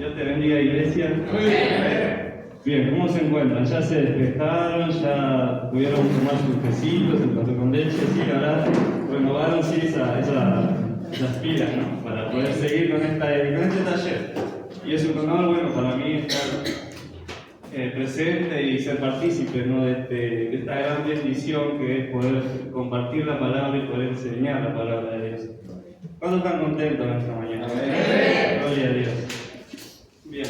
Dios te bendiga, iglesia. Bien, ¿cómo se encuentran? ¿Ya se despejaron? ¿Ya pudieron tomar sus tecitos, el café con leche? Sí, la verdad, renovaron sí, esas pilas, ¿no? Para poder seguir con este taller. Y es un honor, bueno, para mí estar presente y ser partícipe, ¿no? de esta gran bendición que es poder compartir la palabra y poder enseñar la palabra de Dios. ¿Cuántos están contentos en esta mañana? Gloria a Dios. Bien.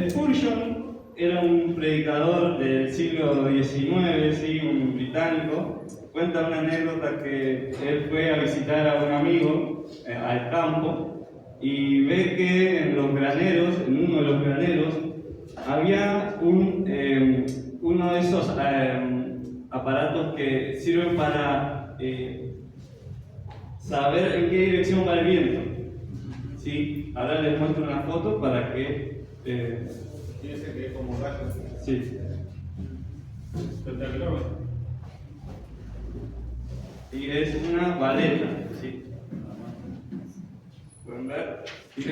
Spurgeon era un predicador del siglo XIX, ¿sí? Un británico. Cuenta una anécdota que él fue a visitar a un amigo al campo y ve que en los graneros, en uno de los graneros, había uno de esos aparatos que sirven para saber en qué dirección va el viento. ¿Sí? Ahora les muestro una foto para que... Fíjense que es como rayos. Sí. Espectacular. Y es una baleta. ¿Sí? ¿Pueden ver? ¿Sí?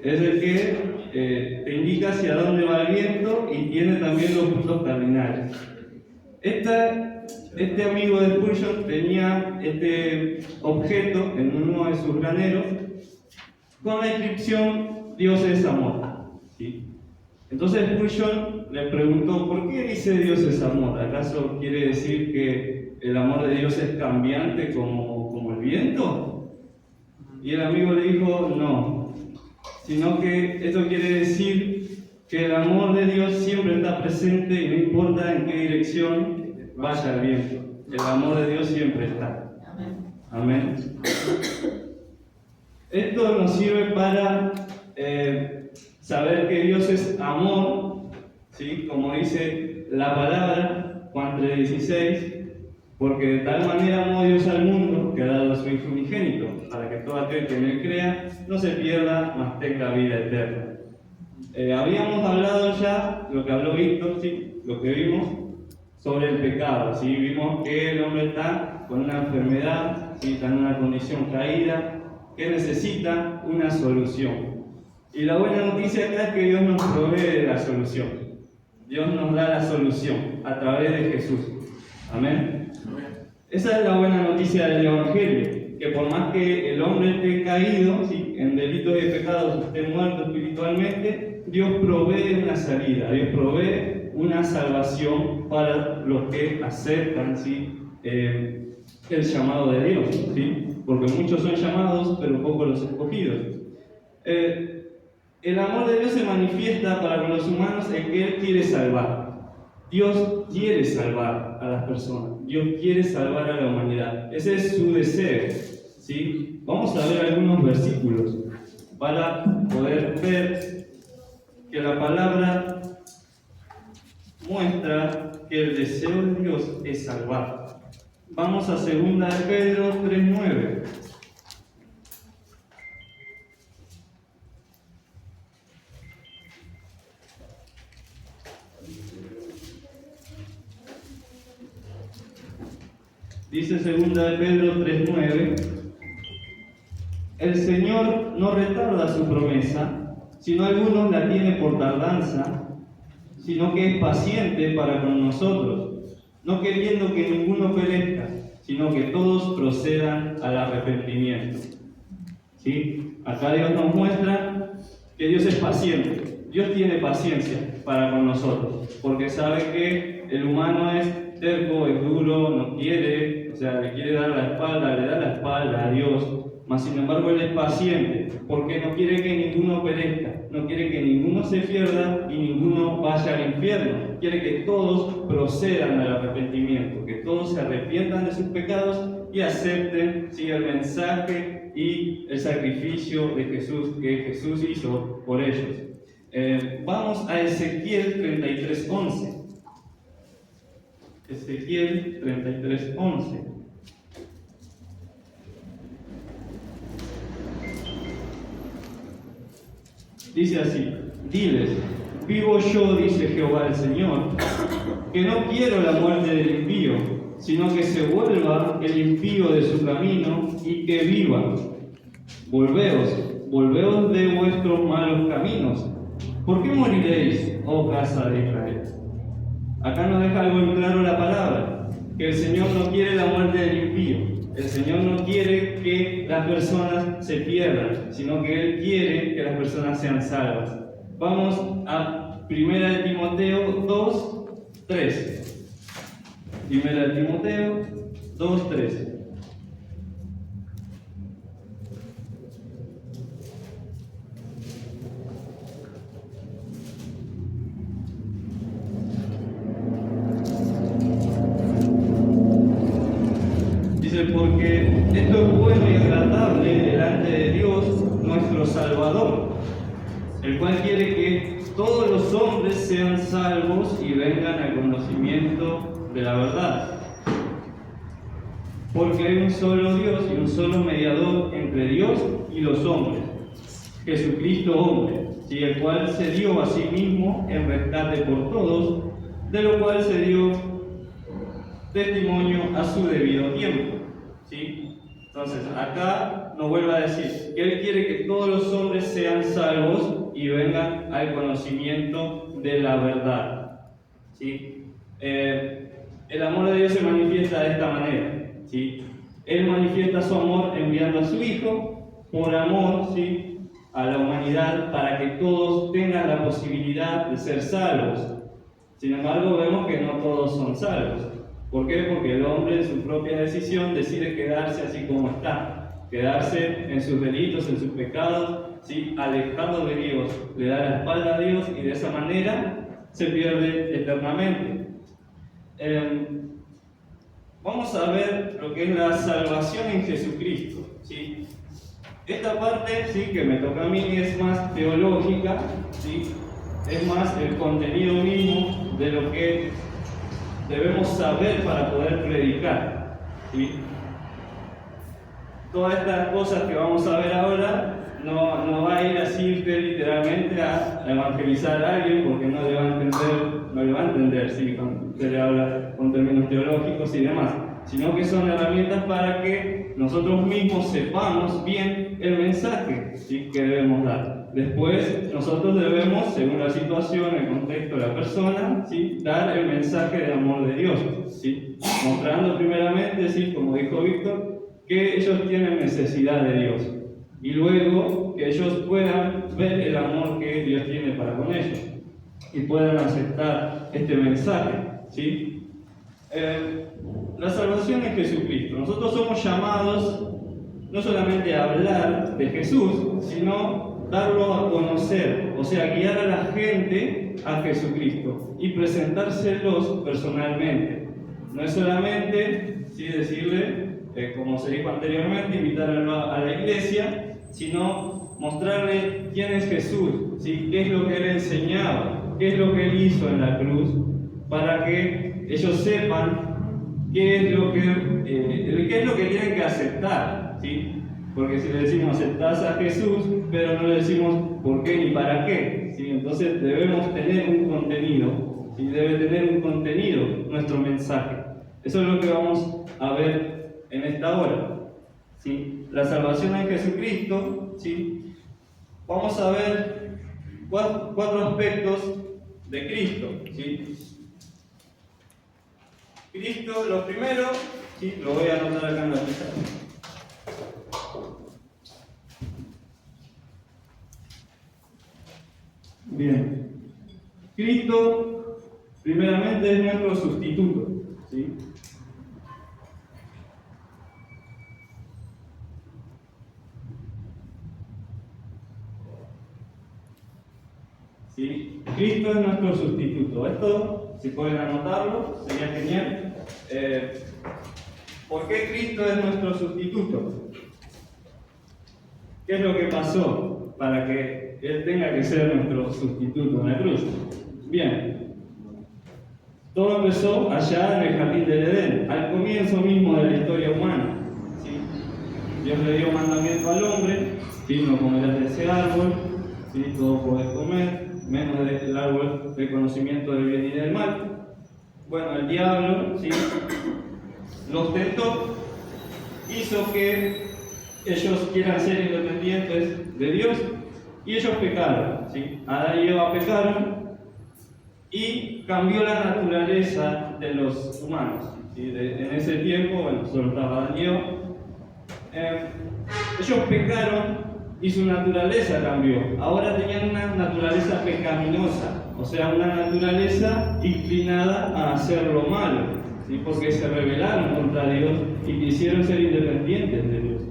Es el que te indica hacia dónde va el viento y tiene también los puntos cardinales. Este amigo de Spurgeon tenía este objeto en uno de sus graneros con la inscripción Dios es amor. ¿Sí? Entonces Spurgeon le preguntó, ¿por qué dice Dios es amor? ¿Acaso quiere decir que el amor de Dios es cambiante como el viento? Y el amigo le dijo, no, sino que esto quiere decir que el amor de Dios siempre está presente y no importa en qué dirección vaya el viento. El amor de Dios siempre está. Amén. Esto nos sirve para saber que Dios es amor, ¿sí? Como dice la palabra, Juan 3:16, porque de tal manera amó Dios al mundo que ha dado a su Hijo unigénito, para que todo aquel que en él crea no se pierda, mas tenga vida eterna. Habíamos hablado ya, lo que habló Víctor, ¿sí? Lo que vimos sobre el pecado, ¿sí? Vimos que el hombre está con una enfermedad, ¿sí? Está en una condición caída, que necesita una solución. Y la buena noticia acá es que Dios nos provee la solución. Dios nos da la solución a través de Jesús. Amén. Esa es la buena noticia del Evangelio, que por más que el hombre esté caído, ¿sí? En delitos y pecados, esté muerto espiritualmente, Dios provee una salida, Dios provee una salvación para los que aceptan, ¿sí? El llamado de Dios, ¿sí? Porque muchos son llamados, pero pocos los escogidos. El amor de Dios se manifiesta para con los humanos en que Él quiere salvar. Dios quiere salvar a las personas, Dios quiere salvar a la humanidad. Ese es su deseo, ¿sí? Vamos a ver algunos versículos para poder ver que la palabra muestra que el deseo de Dios es salvar. Vamos a 2 de Pedro 3:9. Dice 2 de Pedro 3:9, el Señor no retarda su promesa, sino algunos la tienen por tardanza, sino que es paciente para con nosotros, no queriendo que ninguno perezca, sino que todos procedan al arrepentimiento. ¿Sí? Acá Dios nos muestra que Dios es paciente, Dios tiene paciencia para con nosotros, porque sabe que el humano es terco, es duro, no quiere, o sea, le quiere dar la espalda, le da la espalda a Dios, mas sin embargo Él es paciente, porque no quiere que ninguno perezca, no quiere que ninguno se pierda y ninguno vaya al infierno, quiere que todos procedan al arrepentimiento, que todos se arrepientan de sus pecados y acepten, ¿sí? El mensaje y el sacrificio de Jesús que Jesús hizo por ellos. Vamos a Ezequiel 33:11. Ezequiel 33:11. Dice así, diles, vivo yo, dice Jehová el Señor, que no quiero la muerte del impío, sino que se vuelva el impío de su camino y que viva. volveos de vuestros malos caminos. ¿Por qué moriréis, oh casa de Israel? Acá nos deja algo en claro la palabra, que el Señor no quiere la muerte del impío. El Señor no quiere que las personas se pierdan, sino que Él quiere que las personas sean salvas. Vamos a 1 Timoteo 2, 3. 1 Timoteo 2, 3. Porque esto es bueno y agradable delante de Dios, nuestro Salvador, el cual quiere que todos los hombres sean salvos y vengan al conocimiento de la verdad. Porque hay un solo Dios y un solo mediador entre Dios y los hombres, Jesucristo hombre, el cual se dio a sí mismo en rescate por todos, de lo cual se dio testimonio a su debido tiempo. ¿Sí? Entonces, acá nos vuelve a decir que Él quiere que todos los hombres sean salvos y vengan al conocimiento de la verdad. ¿Sí? El amor de Dios se manifiesta de esta manera. ¿Sí? Él manifiesta su amor enviando a su Hijo por amor, ¿sí?, a la humanidad, para que todos tengan la posibilidad de ser salvos. Sin embargo, vemos que no todos son salvos. ¿Por qué? Porque el hombre en su propia decisión decide quedarse así como está, quedarse en sus delitos, en sus pecados, ¿sí?, alejado de Dios, le da la espalda a Dios y de esa manera se pierde eternamente. Vamos a ver lo que es la salvación en Jesucristo, ¿sí? Esta parte, sí, que me toca a mí, es más teológica, ¿sí? Es más el contenido mismo de lo que debemos saber para poder predicar, ¿sí? Todas estas cosas que vamos a ver ahora no va a ir así literalmente a evangelizar a alguien, porque no le va a entender ¿sí?, cuando se le habla con términos teológicos y demás, sino que son herramientas para que nosotros mismos sepamos bien el mensaje, ¿sí?, que debemos dar. Después, nosotros debemos, según la situación, el contexto de la persona, ¿sí?, dar el mensaje de amor de Dios, ¿sí?, mostrando primeramente, ¿sí?, como dijo Víctor, que ellos tienen necesidad de Dios, y luego que ellos puedan ver el amor que Dios tiene para con ellos y puedan aceptar este mensaje, ¿sí? La salvación es Jesucristo. Nosotros somos llamados no solamente a hablar de Jesús, sino darlo a conocer, o sea, guiar a la gente a Jesucristo y presentárselos personalmente. No es solamente, ¿sí?, decirle, como se dijo anteriormente, invitarlo a la iglesia, sino mostrarle quién es Jesús, ¿sí?, qué es lo que Él enseñaba, qué es lo que Él hizo en la cruz, para que ellos sepan qué es lo que tienen que aceptar, ¿sí? Porque si le decimos aceptás a Jesús, pero no le decimos por qué ni para qué, ¿sí? Entonces debemos tener un contenido, ¿sí? Debe tener un contenido nuestro mensaje. Eso es lo que vamos a ver en esta hora, ¿sí? La salvación en Jesucristo, ¿sí? Vamos a ver cuatro aspectos de Cristo, ¿sí? Cristo, lo primero, ¿sí?, lo voy a anotar acá en la pizarra. Bien. Cristo, primeramente, es nuestro sustituto, ¿sí? ¿Sí? Cristo es nuestro sustituto. Esto, si pueden anotarlo, sería genial. ¿Por qué Cristo es nuestro sustituto? ¿Qué es lo que pasó para que Él tenga que ser nuestro sustituto en la cruz? Bien, todo empezó allá en el jardín del Edén, al comienzo mismo de la historia humana, ¿sí? Dios le dio mandamiento al hombre, ¿sí?, no comerás de ese árbol, ¿sí?, todo podés comer, menos del árbol del conocimiento del bien y del mal. Bueno, el diablo, ¿sí?, los tentó, hizo que ellos quieran ser independientes de Dios y ellos pecaron, ¿sí? Adán y Eva pecaron y cambió la naturaleza de los humanos, ¿sí? En ese tiempo, bueno, solo estaba Adán y Eva. Ellos pecaron y su naturaleza cambió. Ahora tenían una naturaleza pecaminosa, o sea, una naturaleza inclinada a hacer lo malo, ¿sí? Porque se rebelaron contra Dios y quisieron ser independientes de Dios.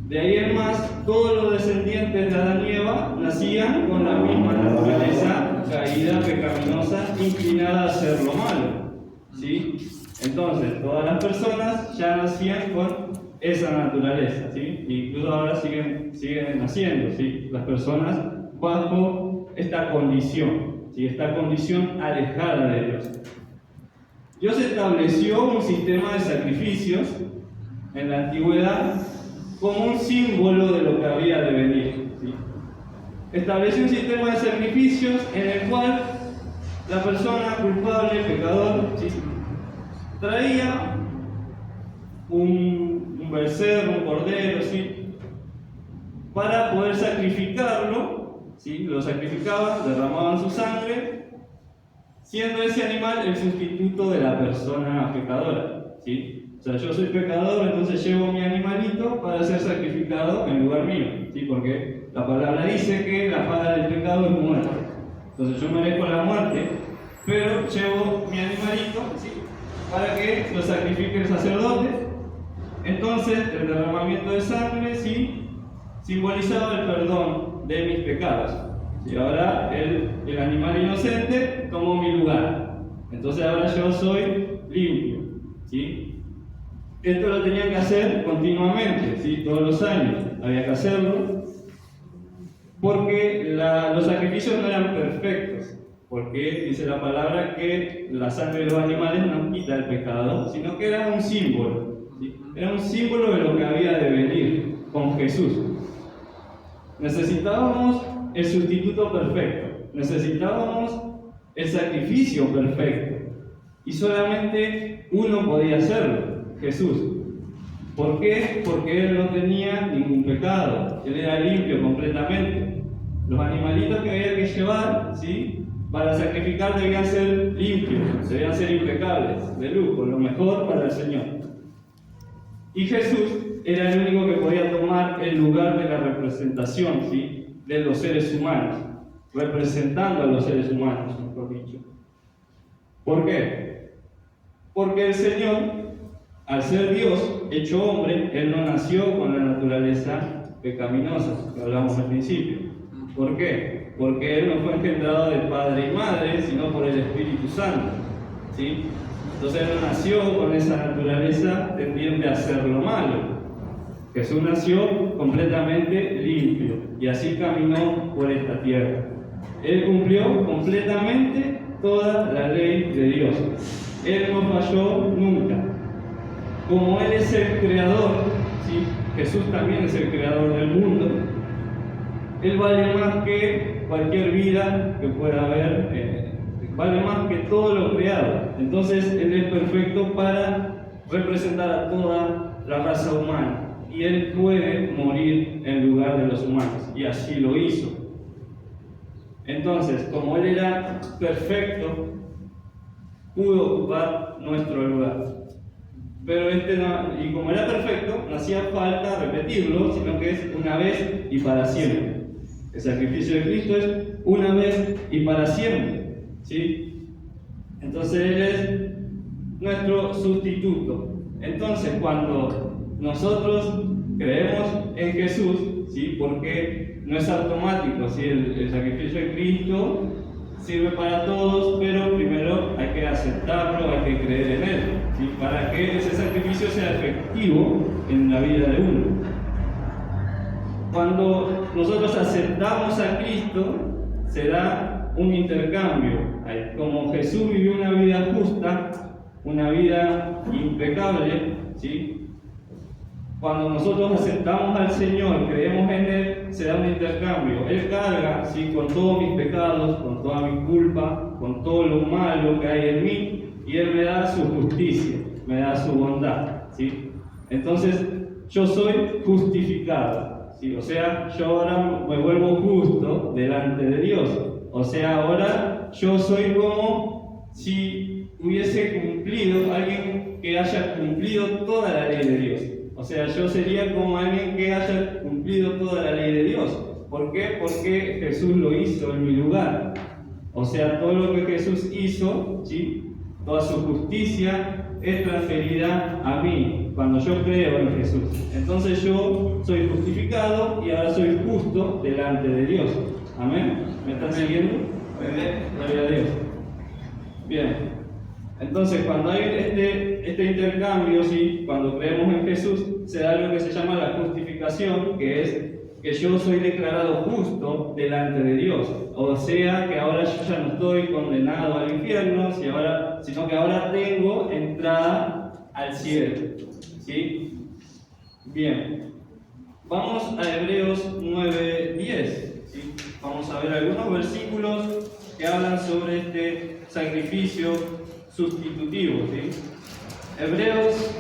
De ahí en más, todos los descendientes de Adán y Eva nacían con la misma naturaleza caída, pecaminosa, inclinada a hacer lo malo, ¿sí? Entonces, todas las personas ya nacían con esa naturaleza, ¿sí? Incluso ahora siguen naciendo, ¿sí? Las personas bajo esta condición, ¿sí? Esta condición alejada de Dios. Dios estableció un sistema de sacrificios en la antigüedad como un símbolo de lo que había de venir, ¿sí? Estableció un sistema de sacrificios en el cual la persona culpable, pecador, ¿sí? traía un becerro, un cordero, ¿sí? para poder sacrificarlo, ¿sí? Lo sacrificaban, derramaban su sangre, siendo ese animal el sustituto de la persona pecadora, ¿sí? O sea, yo soy pecador, entonces llevo mi animalito para ser sacrificado en lugar mío, ¿sí? Porque la palabra dice que la paga del pecado es muerte. Entonces yo merezco la muerte, pero llevo mi animalito, ¿sí? para que lo sacrifique el sacerdote. Entonces, el derramamiento de sangre, ¿sí? simbolizaba el perdón de mis pecados. ¿Sí? Ahora el animal inocente tomó mi lugar. Entonces ahora yo soy limpio, ¿sí? Esto lo tenían que hacer continuamente, ¿sí? Todos los años había que hacerlo, porque los sacrificios no eran perfectos, porque dice la palabra que la sangre de los animales no quita el pecado, sino que era un símbolo, ¿sí? Era un símbolo de lo que había de venir con Jesús. Necesitábamos el sustituto perfecto, necesitábamos el sacrificio perfecto, y solamente uno podía hacerlo: Jesús. ¿Por qué? Porque Él no tenía ningún pecado, Él era limpio completamente. Los animalitos que había que llevar, ¿sí? para sacrificar debían ser limpios, debían ser impecables, de lujo, lo mejor para el Señor. Y Jesús era el único que podía tomar el lugar de la representación, ¿sí? de los seres humanos, representando a los seres humanos, mejor dicho. ¿Por qué? Porque el Señor, al ser Dios hecho hombre, Él no nació con la naturaleza pecaminosa que hablamos al principio. ¿Por qué? Porque Él no fue engendrado de padre y madre, sino por el Espíritu Santo, ¿sí? Entonces Él no nació con esa naturaleza tendiente a hacer lo malo. Jesús nació completamente limpio y así caminó por esta tierra. Él cumplió completamente toda la ley de Dios. Él no falló nunca. Como Él es el creador, ¿sí? Jesús también es el creador del mundo. Él vale más que cualquier vida que pueda haber, vale más que todo lo creado. Entonces Él es perfecto para representar a toda la raza humana. Y Él puede morir en lugar de los humanos, y así lo hizo. Entonces, como Él era perfecto, pudo ocupar nuestro lugar. Pero y como era perfecto, no hacía falta repetirlo, sino que es una vez y para siempre. El sacrificio de Cristo es una vez y para siempre, ¿sí? Entonces Él es nuestro sustituto. Entonces, cuando nosotros creemos en Jesús, ¿sí? Porque no es automático, ¿sí? El sacrificio de Cristo sirve para todos, pero primero hay que aceptarlo, hay que creer en Él, ¿sí? Para que ese sacrificio sea efectivo en la vida de uno. Cuando nosotros aceptamos a Cristo, se da un intercambio. Como Jesús vivió una vida justa, una vida impecable, ¿sí? Cuando nosotros aceptamos al Señor, creemos en Él, se da un intercambio. Él carga, ¿sí? con todos mis pecados, con toda mi culpa, con todo lo malo que hay en mí, y Él me da su justicia, me da su bondad, ¿sí? Entonces, yo soy justificado. ¿Sí? O sea, yo ahora me vuelvo justo delante de Dios. O sea, ahora yo soy como si hubiese cumplido, alguien que haya cumplido toda la ley de Dios. O sea, yo sería como alguien que haya cumplido toda la ley de Dios. ¿Por qué? Porque Jesús lo hizo en mi lugar. O sea, todo lo que Jesús hizo, ¿sí? Toda su justicia es transferida a mí cuando yo creo en Jesús. Entonces yo soy justificado y ahora soy justo delante de Dios. ¿Amén? ¿Me están siguiendo? Gloria a Dios. Bien. Entonces, cuando hay este intercambio, ¿sí? Cuando creemos en Jesús, se da lo que se llama la justificación, que es que yo soy declarado justo delante de Dios. O sea, que ahora yo ya no estoy condenado al infierno, sino que ahora tengo entrada al cielo. ¿Sí? Bien. Vamos a Hebreos 9:10. ¿Sí? Vamos a ver algunos versículos que hablan sobre este sacrificio sustitutivo. ¿Sí? Hebreos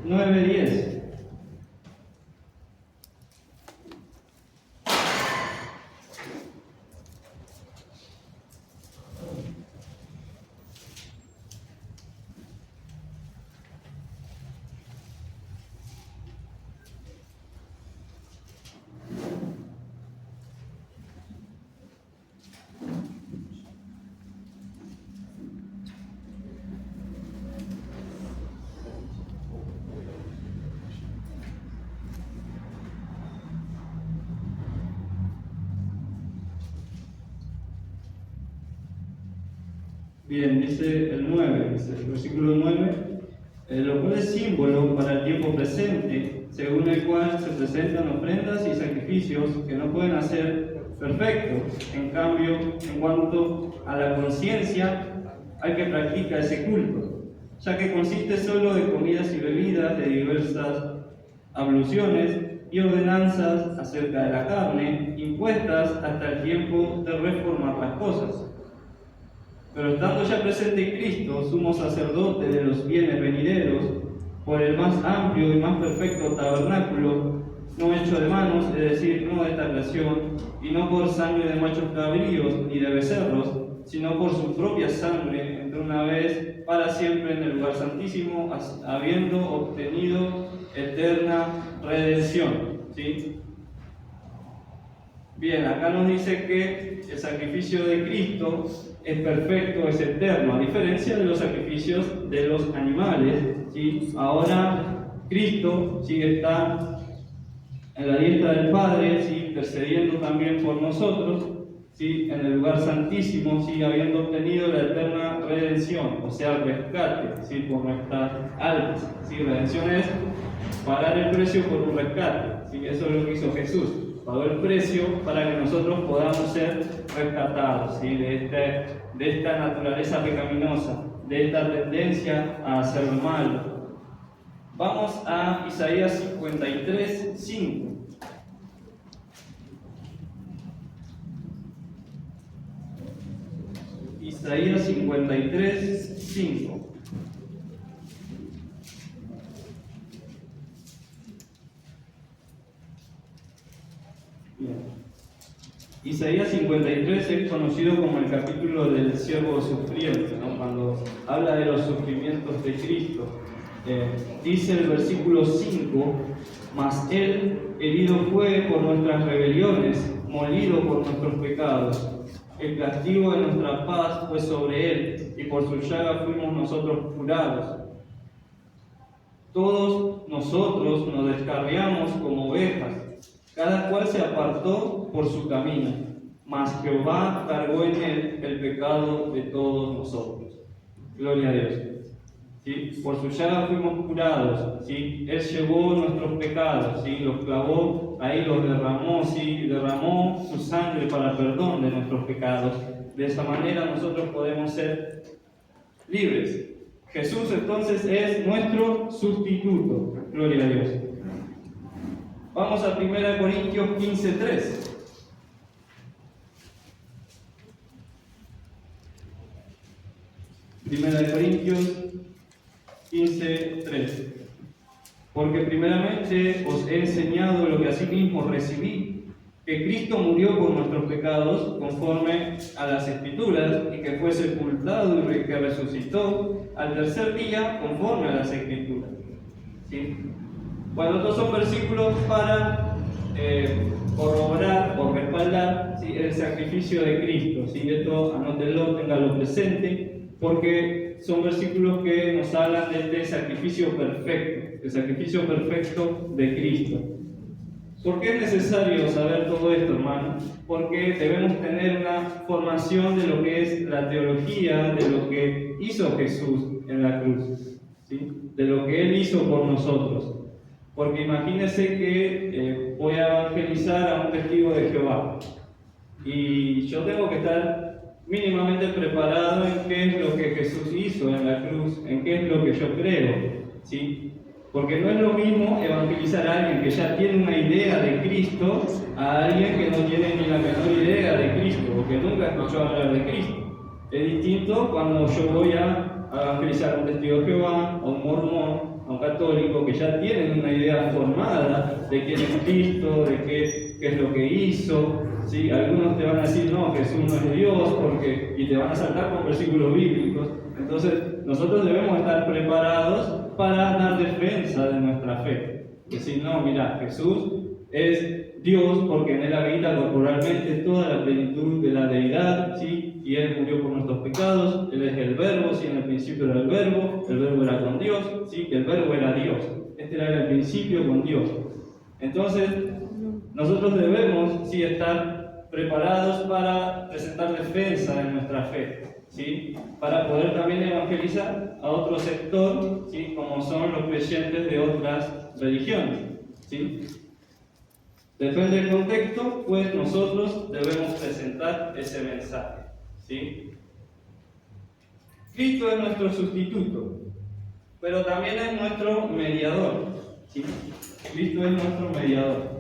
9:10. Bien, dice el 9, dice el versículo 9, lo cual es símbolo para el tiempo presente, según el cual se presentan ofrendas y sacrificios que no pueden hacer perfectos. En cambio, en cuanto a la conciencia, hay que practicar ese culto, ya que consiste solo de comidas y bebidas de diversas abluciones y ordenanzas acerca de la carne, impuestas hasta el tiempo de reformar las cosas. Pero estando ya presente Cristo, sumo sacerdote de los bienes venideros, por el más amplio y más perfecto tabernáculo, no hecho de manos, es decir, no de esta creación, y no por sangre de machos cabríos ni de becerros, sino por su propia sangre, entró una vez para siempre en el lugar santísimo, habiendo obtenido eterna redención. ¿Sí? Bien, acá nos dice que el sacrificio de Cristo es perfecto, es eterno, a diferencia de los sacrificios de los animales. ¿Sí? Ahora Cristo sí está en la diestra del Padre, ¿sí? Intercediendo también por nosotros, ¿sí? En el lugar santísimo, ¿sí? Habiendo obtenido la eterna redención, o sea, el rescate, ¿sí? Por nuestras almas. ¿Sí? Redención es pagar el precio por un rescate, ¿sí? Eso es lo que hizo Jesús. Pagó el precio para que nosotros podamos ser rescatados, ¿sí? de esta naturaleza pecaminosa, de esta tendencia a hacer mal. Vamos a Isaías 53:5. Isaías 53:5. Isaías 53 es conocido como el capítulo del siervo sufriente, ¿no? Cuando habla de los sufrimientos de Cristo. Dice el versículo 5, mas Él herido fue por nuestras rebeliones, molido por nuestros pecados. El castigo de nuestra paz fue sobre Él, y por su llaga fuimos nosotros curados. Todos nosotros nos descarriamos como ovejas, cada cual se apartó por su camino, mas Jehová cargó en él el pecado de todos nosotros. Gloria a Dios. ¿Sí? Por su llaga fuimos curados, ¿sí? Él llevó nuestros pecados, ¿sí? Los clavó, ahí los derramó, ¿sí? Derramó su sangre para perdón de nuestros pecados. De esa manera nosotros podemos ser libres. Jesús entonces es nuestro sustituto. Gloria a Dios. Vamos a 1 Corintios 15:3. Primera de Corintios 15:3. Porque primeramente os he enseñado lo que asimismo recibí, que Cristo murió por nuestros pecados conforme a las Escrituras, y que fue sepultado y que resucitó al tercer día conforme a las Escrituras. ¿Sí? Bueno, estos son versículos para corroborar o respaldar, ¿sí?, el sacrificio de Cristo. ¿Sí? Esto anótenlo, ténganlo presente, porque son versículos que nos hablan de este sacrificio perfecto, el sacrificio perfecto de Cristo. ¿Por qué es necesario saber todo esto, hermano? Porque debemos tener una formación de lo que es la teología, de lo que hizo Jesús en la cruz, ¿sí?, de lo que Él hizo por nosotros. Porque imagínense que voy a evangelizar a un testigo de Jehová y yo tengo que estar mínimamente preparado en qué es lo que Jesús hizo en la cruz, en qué es lo que yo creo, ¿sí? Porque no es lo mismo evangelizar a alguien que ya tiene una idea de Cristo a alguien que no tiene ni la menor idea de Cristo o que nunca escuchó hablar de Cristo. Es distinto cuando yo voy a evangelizar a un testigo de Jehová, a un mormón, a un católico que ya tienen una idea formada de quién es Cristo, de qué es lo que hizo. ¿Sí? Algunos te van a decir, no, Jesús no es Dios, y te van a saltar con versículos bíblicos. Entonces, nosotros debemos estar preparados para dar defensa de nuestra fe. Decir, no, mira, Jesús es Dios porque en Él habita corporalmente toda la plenitud de la deidad, ¿sí? Y Él murió por nuestros pecados, Él es el Verbo, ¿sí? En el principio era el Verbo era con Dios, ¿sí? Que el Verbo era Dios. Este era el principio con Dios. Entonces, nosotros debemos, ¿sí?, estar preparados para presentar defensa de nuestra fe, ¿sí?, para poder también evangelizar a otro sector, ¿sí?, como son los creyentes de otras religiones, ¿sí? Depende del contexto, pues nosotros debemos presentar ese mensaje, ¿sí? Cristo es nuestro sustituto, pero también es nuestro mediador, ¿sí? Cristo es nuestro mediador.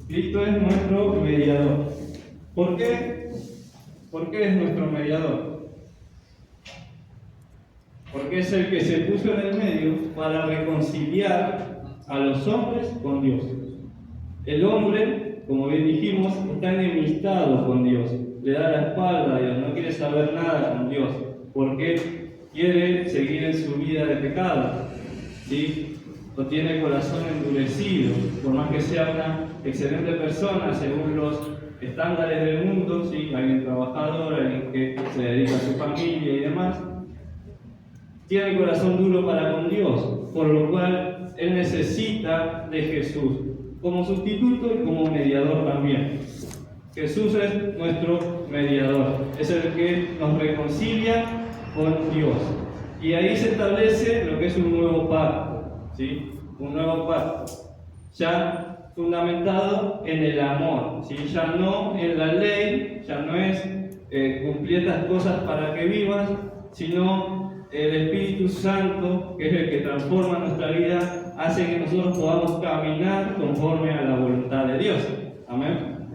Cristo es nuestro mediador. ¿Por qué? ¿Por qué es nuestro mediador? Porque es el que se puso en el medio para reconciliar a los hombres con Dios. El hombre, como bien dijimos, está enemistado con Dios, le da la espalda a Dios, no quiere saber nada con Dios, porque quiere seguir en su vida de pecado, ¿sí? O tiene el corazón endurecido, por más que sea una excelente persona según los estándares del mundo, ¿sí?, alguien trabajador, alguien que se dedica a su familia y demás, tiene el corazón duro para con Dios, por lo cual él necesita de Jesús como sustituto y como mediador también. Jesús es nuestro mediador, es el que nos reconcilia con Dios. Y ahí se establece lo que es un nuevo pacto, ¿sí? Un nuevo pacto, ya fundamentado en el amor, ¿sí? Ya no en la ley, ya no es cumplir estas cosas para que vivas, sino el Espíritu Santo, que es el que transforma nuestra vida, hace que nosotros podamos caminar conforme a la voluntad de Dios. Amén.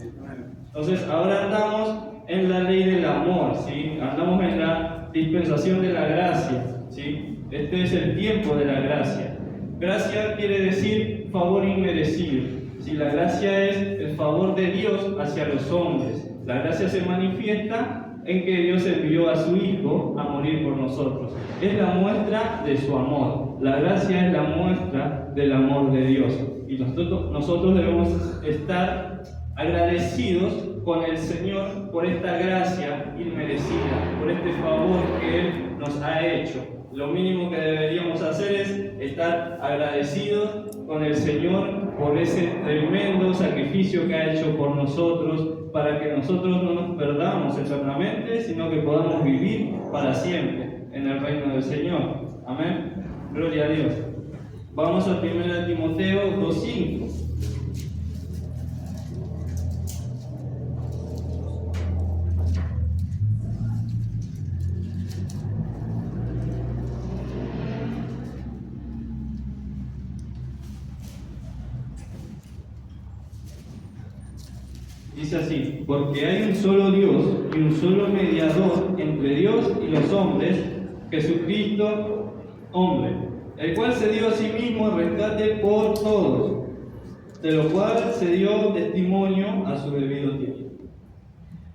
Entonces, ahora andamos en la ley del amor, ¿sí? Andamos en la dispensación de la gracia, ¿sí? Este es el tiempo de la gracia. Gracia quiere decir favor inmerecido. ¿Sí? La gracia es el favor de Dios hacia los hombres. La gracia se manifiesta en que Dios envió a su Hijo a morir por nosotros. Es la muestra de su amor. La gracia es la muestra del amor de Dios. Y nosotros debemos estar agradecidos con el Señor por esta gracia inmerecida, por este favor que Él nos ha hecho. Lo mínimo que deberíamos hacer es estar agradecidos con el Señor por ese tremendo sacrificio que ha hecho por nosotros, para que nosotros no nos perdamos eternamente, sino que podamos vivir para siempre en el reino del Señor. Amén. Gloria a Dios. Vamos a 1 Timoteo 2:5. Dice así: porque hay un solo Dios y un solo mediador entre Dios y los hombres, Jesucristo, hombre, el cual se dio a sí mismo en rescate por todos, de lo cual se dio testimonio a su debido tiempo.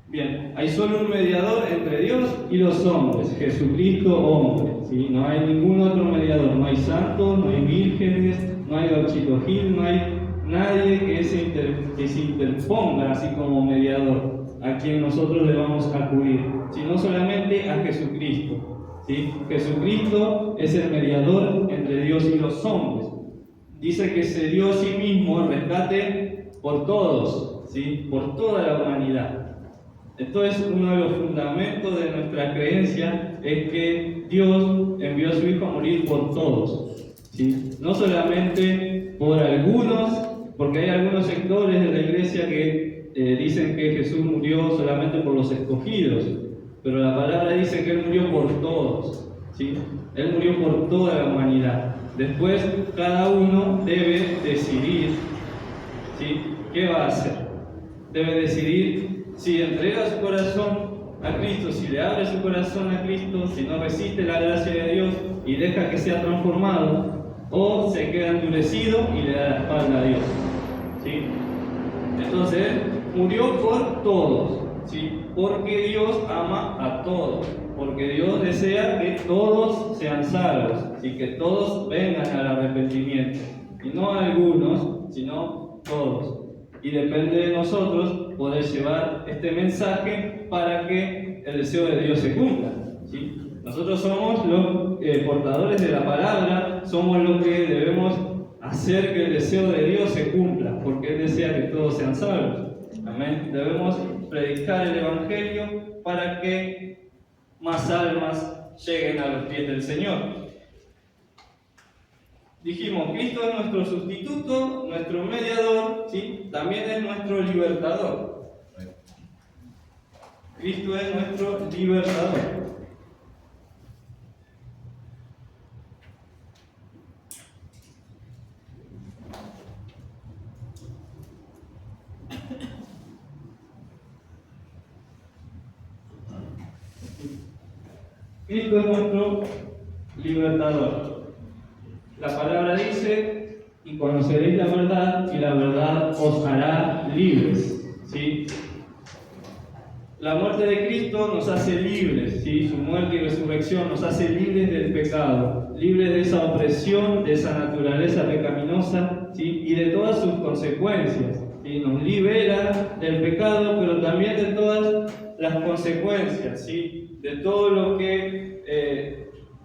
Bien, hay solo un mediador entre Dios y los hombres, Jesucristo, hombre. ¿Sí? No hay ningún otro mediador, no hay santos, no hay vírgenes, no hay Gauchito Gil, no hay nadie que se interponga así como mediador, a quien nosotros le vamos a acudir, sino solamente a Jesucristo. ¿Sí? Jesucristo es el mediador entre Dios y los hombres. Dice que se dio a sí mismo en rescate por todos, ¿sí? Por toda la humanidad. Entonces, uno de los fundamentos de nuestra creencia es que Dios envió a su Hijo a morir por todos, ¿sí? No solamente por algunos, porque hay algunos sectores de la iglesia que dicen que Jesús murió solamente por los escogidos, pero la palabra dice que Él murió por todos, ¿sí? Él murió por toda la humanidad. Después, cada uno debe decidir, ¿sí? ¿Qué va a hacer? Debe decidir si entrega su corazón a Cristo, si le abre su corazón a Cristo, si no resiste la gracia de Dios y deja que sea transformado, o se queda endurecido y le da la espalda a Dios. ¿Sí? Entonces, murió por todos, ¿sí? Porque Dios ama a todos, porque Dios desea que todos sean salvos y que todos vengan al arrepentimiento, y no algunos, sino todos. Y depende de nosotros poder llevar este mensaje para que el deseo de Dios se cumpla, ¿sí? Nosotros somos los portadores de la palabra, somos los que debemos hacer que el deseo de Dios se cumpla, porque Él desea que todos sean salvos. Amén. Debemos predicar el Evangelio para que más almas lleguen a los pies del Señor. Dijimos, Cristo es nuestro sustituto, nuestro mediador, ¿sí? También es nuestro libertador. Cristo es nuestro libertador. Cristo es nuestro libertador. La palabra dice: y conoceréis la verdad, y la verdad os hará libres. ¿Sí? La muerte de Cristo nos hace libres, ¿sí? Su muerte y resurrección nos hace libres del pecado, libres de esa opresión, de esa naturaleza pecaminosa, ¿sí? Y de todas sus consecuencias, ¿sí? Nos libera del pecado, pero también de todas las consecuencias, ¿sí? De todo lo que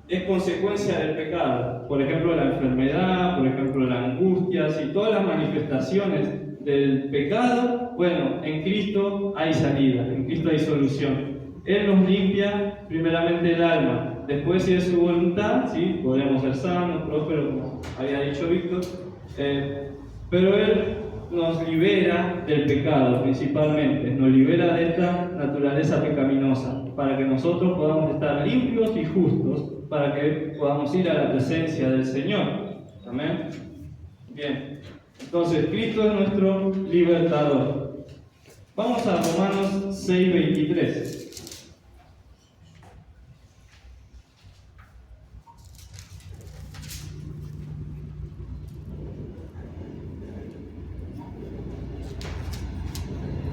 es consecuencia del pecado. Por ejemplo, la enfermedad, por ejemplo, la angustia, ¿sí? Todas las manifestaciones del pecado, bueno, en Cristo hay salida, en Cristo hay solución. Él nos limpia primeramente el alma, después, si es su voluntad, ¿sí? Podemos ser sanos, prósperos, como había dicho Víctor, pero Él nos libera del pecado principalmente, nos libera de esta naturaleza pecaminosa, para que nosotros podamos estar limpios y justos, para que podamos ir a la presencia del Señor. Amén. Bien. Entonces, Cristo es nuestro libertador. Vamos a Romanos 6:23.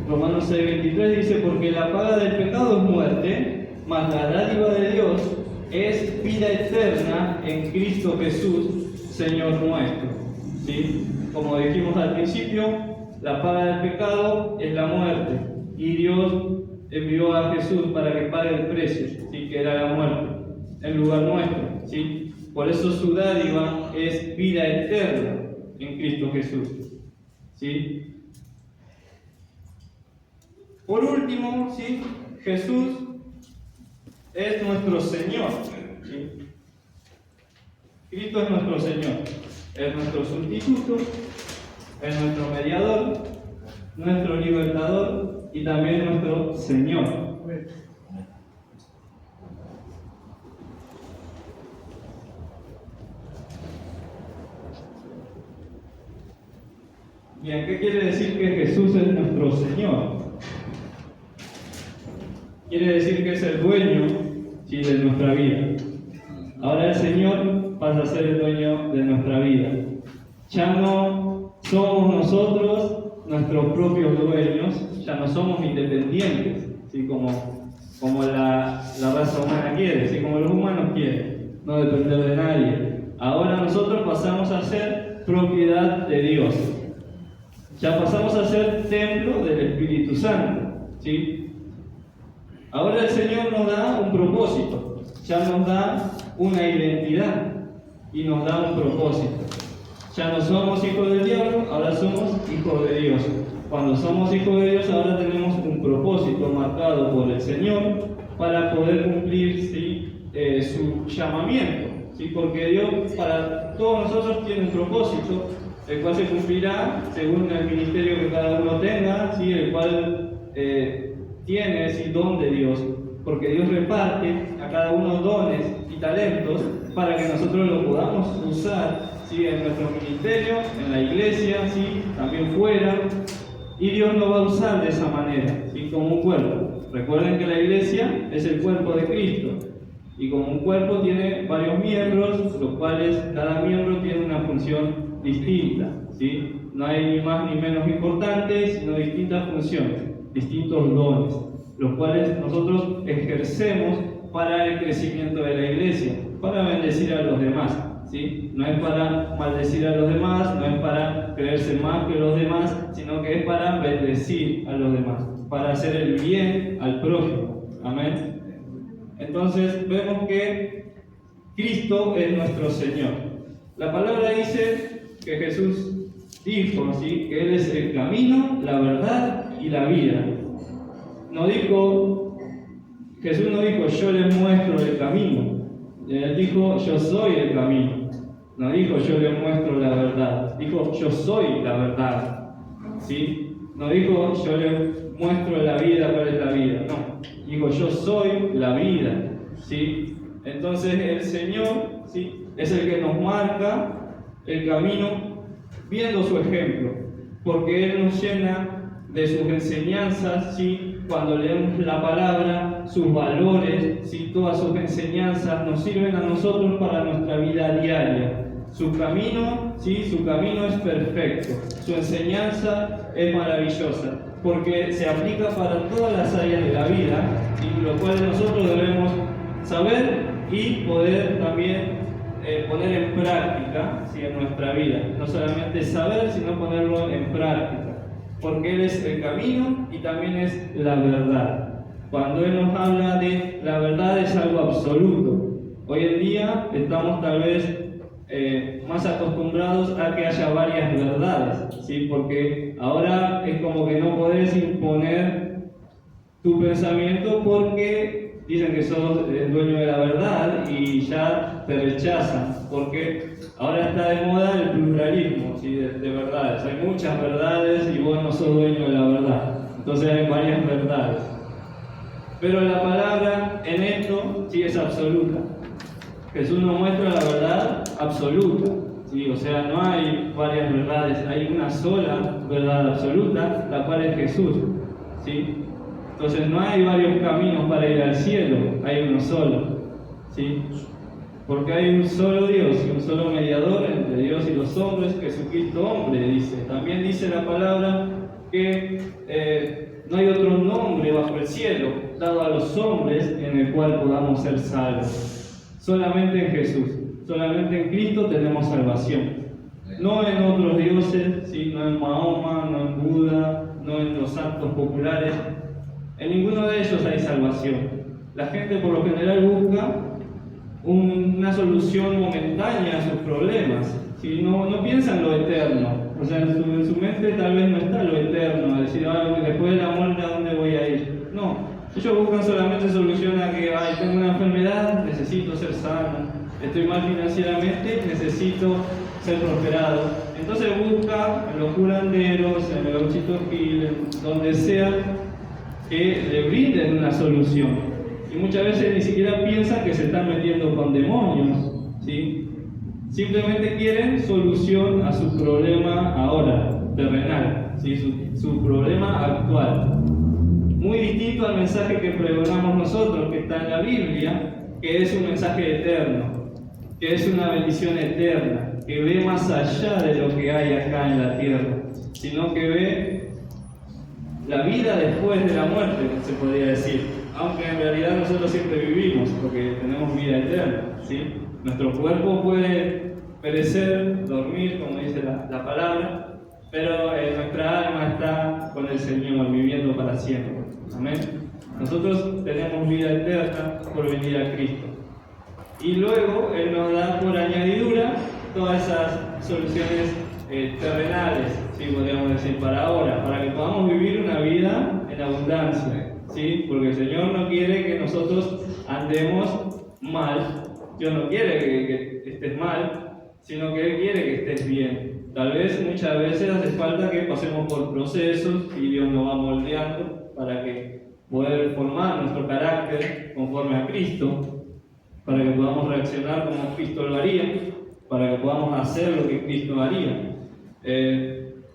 Romanos 6:23 dice: porque la paga del pecado es muerte, mas la dádiva de Dios es vida eterna en Cristo Jesús, Señor nuestro. ¿Sí? Como dijimos al principio, la paga del pecado es la muerte, y Dios envió a Jesús para que pague el precio, ¿sí? Que era la muerte, en lugar nuestro, ¿sí? Por eso su dádiva es vida eterna en Cristo Jesús, ¿sí? Por último, ¿sí? Jesús es nuestro Señor, ¿sí? Cristo es nuestro Señor, es nuestro sustituto, es nuestro mediador, nuestro libertador y también nuestro Señor. Bien, ¿qué quiere decir que Jesús es nuestro nuestro Señor. Quiere decir que es el dueño, ¿sí?, de nuestra vida. Ahora el Señor pasa a ser el dueño de nuestra vida. Ya no somos nosotros nuestros propios dueños, ya no somos independientes, ¿sí?, como la raza humana quiere, ¿sí?, como los humanos quieren, no depender de nadie. Ahora nosotros pasamos a ser propiedad de Dios. Ya pasamos a ser templo del Espíritu Santo, ¿sí? Ahora el Señor nos da un propósito, ya nos da una identidad y nos da un propósito. Ya no somos hijos del diablo, ahora somos hijos de Dios. Cuando somos hijos de Dios, ahora tenemos un propósito marcado por el Señor para poder cumplir, ¿sí?, su llamamiento, ¿sí? Porque Dios para todos nosotros tiene un propósito, el cual se cumplirá según el ministerio que cada uno tenga, ¿sí?, el cual tiene, ¿sí?, don de Dios, porque Dios reparte a cada uno dones y talentos para que nosotros lo podamos usar, ¿sí?, en nuestro ministerio, en la iglesia, ¿sí?, también fuera, y Dios lo va a usar de esa manera, ¿sí?, como un cuerpo. Recuerden que la iglesia es el cuerpo de Cristo, y como un cuerpo tiene varios miembros, los cuales cada miembro tiene una función distinta, ¿sí? No hay ni más ni menos importantes, sino distintas funciones, distintos dones, los cuales nosotros ejercemos para el crecimiento de la iglesia, para bendecir a los demás, ¿sí? No es para maldecir a los demás, no es para creerse más que los demás, sino que es para bendecir a los demás, para hacer el bien al prójimo. Amén. Entonces vemos que Cristo es nuestro Señor. La palabra dice que Jesús dijo, ¿sí?, que Él es el camino, la verdad y la vida. Jesús no dijo yo les muestro el camino. Él dijo yo soy el camino. No dijo yo les muestro la verdad. Dijo yo soy la verdad. ¿Sí? No dijo yo les muestro la vida, cuál es la vida. No. Dijo yo soy la vida. ¿Sí? Entonces el Señor, ¿sí?, es el que nos marca el camino viendo su ejemplo, porque Él nos llena de sus enseñanzas, ¿sí? Cuando leemos la palabra, sus valores, ¿sí?, todas sus enseñanzas nos sirven a nosotros para nuestra vida diaria. Su camino, ¿sí?, su camino es perfecto, su enseñanza es maravillosa, porque se aplica para todas las áreas de la vida, y lo cual nosotros debemos saber y poder también poner en práctica, ¿sí?, en nuestra vida. No solamente saber, sino ponerlo en práctica, porque Él es el camino y también es la verdad. Cuando Él nos habla de la verdad es algo absoluto. Hoy en día estamos tal vez más acostumbrados a que haya varias verdades, ¿sí?, porque ahora es como que no podés imponer tu pensamiento porque dicen que sos el dueño de la verdad y ya te rechazan, porque ahora está de moda el pluralismo, ¿sí?, de verdades. Hay muchas verdades y vos no sos dueño de la verdad, entonces hay varias verdades. Pero la palabra en esto sí es absoluta. Jesús nos muestra la verdad absoluta, ¿sí? O sea, no hay varias verdades, hay una sola verdad absoluta, la cual es Jesús, ¿sí? Entonces no hay varios caminos para ir al cielo, hay uno solo, ¿sí? Porque hay un solo Dios y un solo mediador entre Dios y los hombres, Jesucristo hombre, dice. También dice la palabra que no hay otro nombre bajo el cielo dado a los hombres en el cual podamos ser salvos. Solamente en Jesús, solamente en Cristo tenemos salvación. No en otros dioses, ¿sí?, no en Mahoma, no en Buda, no en los santos populares. En ninguno de ellos hay salvación. La gente por lo general busca una solución momentánea a sus problemas, ¿sí? No piensa en lo eterno. O sea, en su mente tal vez no está lo eterno, decir, después de la muerte, ¿a dónde voy a ir? No. Ellos buscan solamente solución a que, tengo una enfermedad, necesito ser sano, estoy mal financieramente, necesito ser prosperado. Entonces busca en los curanderos, en el Gauchito Gil, donde sea, que le brinden una solución. Y muchas veces ni siquiera piensan que se están metiendo con demonios, ¿sí? Simplemente quieren solución a su problema ahora, terrenal, ¿sí? Su problema actual. actual. Muy distinto al mensaje que pregonamos nosotros, que está en la Biblia, que es un mensaje eterno, que es una bendición eterna, que ve más allá de lo que hay acá en la tierra, sino que ve la vida después de la muerte, se podría decir, aunque en realidad nosotros siempre vivimos, porque tenemos vida eterna, ¿sí? Nuestro cuerpo puede perecer, dormir, como dice la palabra, pero nuestra alma está con el Señor, viviendo para siempre. Amén. Nosotros tenemos vida eterna por venir a Cristo. Y luego Él nos da por añadidura todas esas soluciones terrenales, ¿sí? Podríamos decir, para ahora, para que podamos vivir una vida en abundancia, ¿sí? Porque el Señor no quiere que nosotros andemos mal. Dios no quiere que estés mal, sino que Él quiere que estés bien. Tal vez muchas veces hace falta que pasemos por procesos y Dios nos va moldeando para que poder formar nuestro carácter conforme a Cristo, para que podamos reaccionar como Cristo lo haría, para que podamos hacer lo que Cristo haría.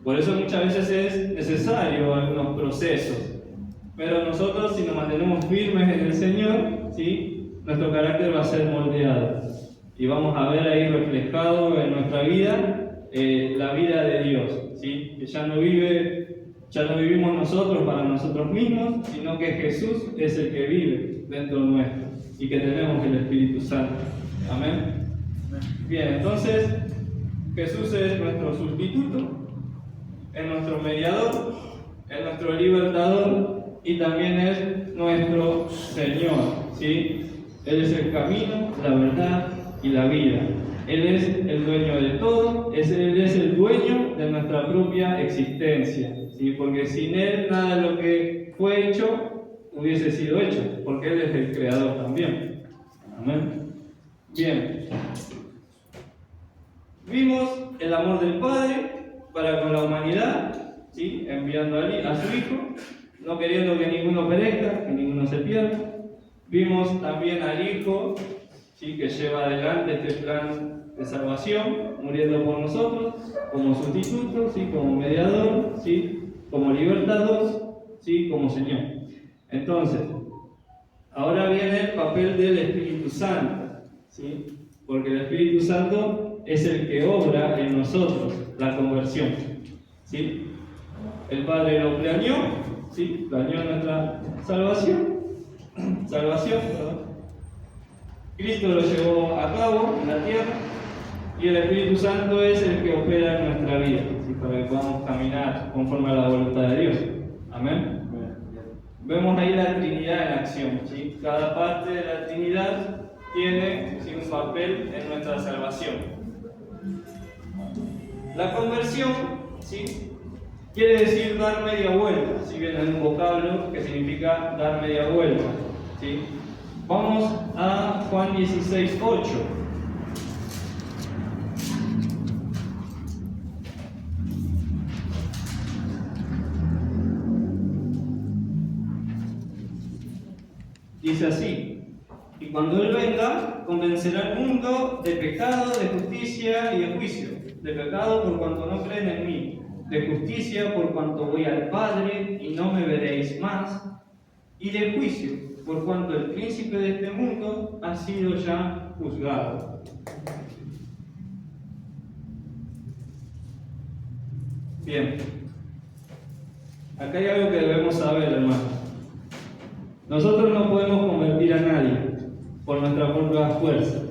Por eso muchas veces es necesario algunos procesos, pero nosotros, si nos mantenemos firmes en el Señor, ¿sí? Nuestro carácter va a ser moldeado y vamos a ver ahí reflejado en nuestra vida la vida de Dios, ¿sí? Que ya no vivimos nosotros para nosotros mismos, sino que Jesús es el que vive dentro nuestro y que tenemos el Espíritu Santo. Amén. Bien, entonces Jesús es nuestro sustituto, es nuestro mediador, es nuestro libertador y también es nuestro Señor, ¿sí? Él es el camino, la verdad y la vida. Él es el dueño de todo, Él es el dueño de nuestra propia existencia, ¿sí? Porque sin Él nada de lo que fue hecho hubiese sido hecho, porque Él es el creador también. Amén. Bien. Vimos el amor del Padre para con la humanidad, ¿sí? Enviando a su Hijo, no queriendo que ninguno perezca, que ninguno se pierda. Vimos también al Hijo, ¿sí? Que lleva adelante este plan de salvación, muriendo por nosotros, como sustituto, ¿sí? Como mediador, ¿sí? Como libertador, ¿sí? Como Señor. Entonces, ahora viene el papel del Espíritu Santo, ¿sí? Porque el Espíritu Santo es el que obra en nosotros la conversión, ¿sí? El Padre lo planeó, ¿sí? Planeó nuestra salvación, perdón. Cristo lo llevó a cabo en la tierra y el Espíritu Santo es el que opera en nuestra vida, ¿sí? Para que podamos caminar conforme a la voluntad de Dios. Amén. Vemos ahí la Trinidad en acción, ¿sí? Cada parte de la Trinidad tiene, ¿sí? Un papel en nuestra salvación. La conversión, ¿sí? Quiere decir dar media vuelta, si bien es un vocablo que significa dar media vuelta, ¿sí? Vamos a Juan 16:8. Dice así: y cuando Él venga, convencerá al mundo de pecado, de justicia y de juicio. De pecado por cuanto no creen en mí, de justicia por cuanto voy al Padre y no me veréis más, y de juicio por cuanto el príncipe de este mundo ha sido ya juzgado. Bien, acá hay algo que debemos saber, hermanos. Nosotros no podemos convertir a nadie por nuestra propia fuerza,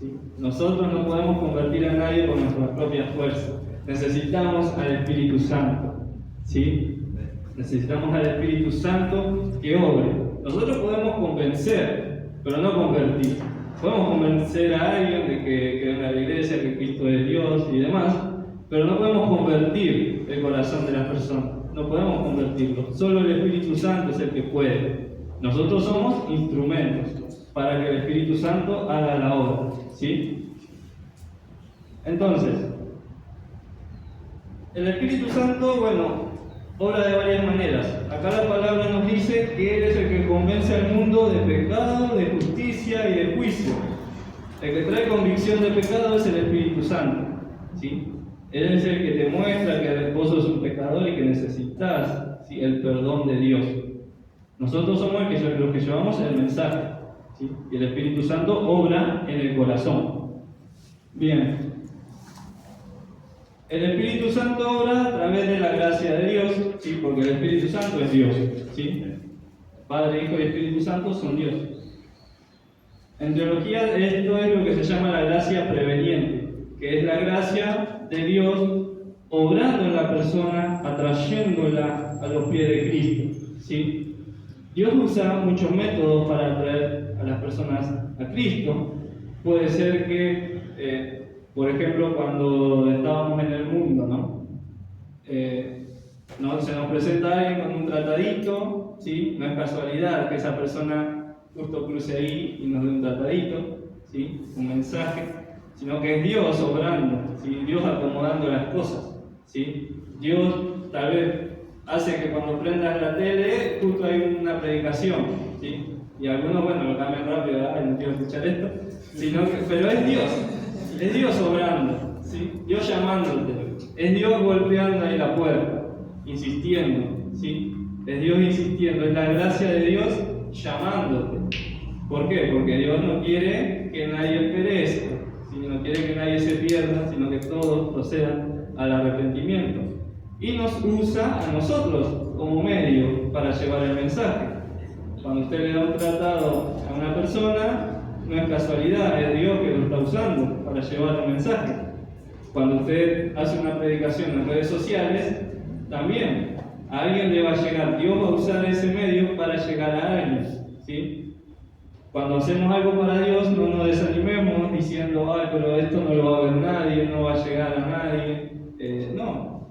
¿sí? Nosotros no podemos convertir a nadie por nuestras propias fuerzas. Necesitamos al Espíritu Santo, ¿sí? Necesitamos al Espíritu Santo que obre. Nosotros podemos convencer, pero no convertir. Podemos convencer a alguien de que venga a la iglesia, que Cristo es Dios y demás, pero no podemos convertir el corazón de las personas. No podemos convertirlo. Solo el Espíritu Santo es el que puede. Nosotros somos instrumentos para que el Espíritu Santo haga la obra, ¿sí? Entonces, el Espíritu Santo, bueno, obra de varias maneras. Acá la palabra nos dice que Él es el que convence al mundo de pecado, de justicia y de juicio. El que trae convicción de pecado es el Espíritu Santo, ¿sí? Él es el que te muestra que vos sos un pecador y que necesitas ¿sí? El perdón de Dios. Nosotros somos los que llevamos el mensaje, ¿sí? Y el Espíritu Santo obra en el corazón. Bien. El Espíritu Santo obra a través de la gracia de Dios, ¿sí? Porque el Espíritu Santo es Dios, ¿sí? Padre, Hijo y Espíritu Santo son Dios. En teología esto es lo que se llama la gracia preveniente, que es la gracia de Dios obrando en la persona, atrayéndola a los pies de Cristo, ¿sí? Dios usa muchos métodos para atraer a las personas a Cristo. Puede ser que, por ejemplo, cuando estábamos en el mundo, ¿no? Se nos presenta alguien con un tratadito, ¿sí? No es casualidad que esa persona justo cruce ahí y nos dé un tratadito, ¿sí? Un mensaje, sino que es Dios obrando, ¿sí? Dios acomodando las cosas, ¿sí? Dios tal vez hace que cuando prendas la tele justo hay una predicación, ¿sí? Y algunos, bueno, lo cambian rápido, ay, no quiero escuchar esto, pero es Dios obrando, ¿sí? Dios llamándote, es Dios golpeando ahí la puerta, insistiendo, ¿sí? Es Dios insistiendo, es la gracia de Dios llamándote. ¿Por qué? Porque Dios no quiere que nadie perezca, ¿sí? No quiere que nadie se pierda, sino que todos procedan al arrepentimiento. Y nos usa a nosotros como medio para llevar el mensaje. Cuando usted le da un tratado a una persona, no es casualidad, es Dios que lo está usando para llevar el mensaje. Cuando usted hace una predicación en redes sociales, también a alguien le va a llegar. Dios va a usar ese medio para llegar a alguien, ¿sí? Cuando hacemos algo para Dios, no nos desanimemos diciendo, ay, pero esto no lo va a ver nadie, no va a llegar a nadie. No.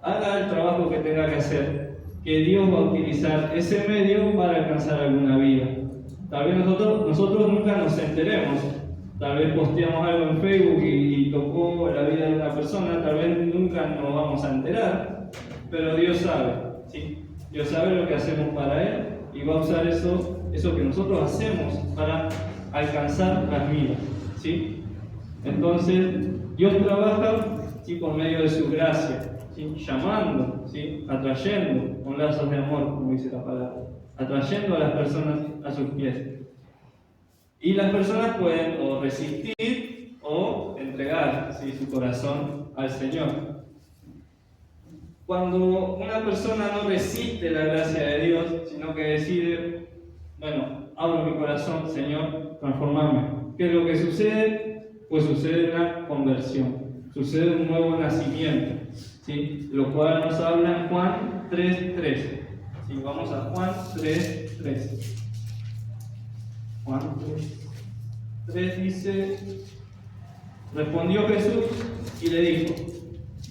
Haga el trabajo que tenga que hacer, que Dios va a utilizar ese medio para alcanzar alguna vida. Tal vez nosotros nunca nos enteremos. Tal vez posteamos algo en Facebook y tocó la vida de una persona, tal vez nunca nos vamos a enterar, pero Dios sabe, ¿sí? Dios sabe lo que hacemos para Él y va a usar eso que nosotros hacemos para alcanzar las vidas, ¿sí? Entonces, Dios trabaja, ¿sí? Por medio de su gracia, ¿sí? Llamando, ¿sí? Atrayendo con lazos de amor, como dice la palabra, atrayendo a las personas a sus pies. Y las personas pueden o resistir o entregar, ¿sí? Su corazón al Señor. Cuando una persona no resiste la gracia de Dios, sino que decide, bueno, abro mi corazón, Señor, transformame. ¿Qué es lo que sucede? Pues sucede una conversión, sucede un nuevo nacimiento, ¿sí? Lo cual nos habla en Juan 3:3. ¿Sí? Vamos a Juan 3:3. Juan 3 dice, respondió Jesús y le dijo,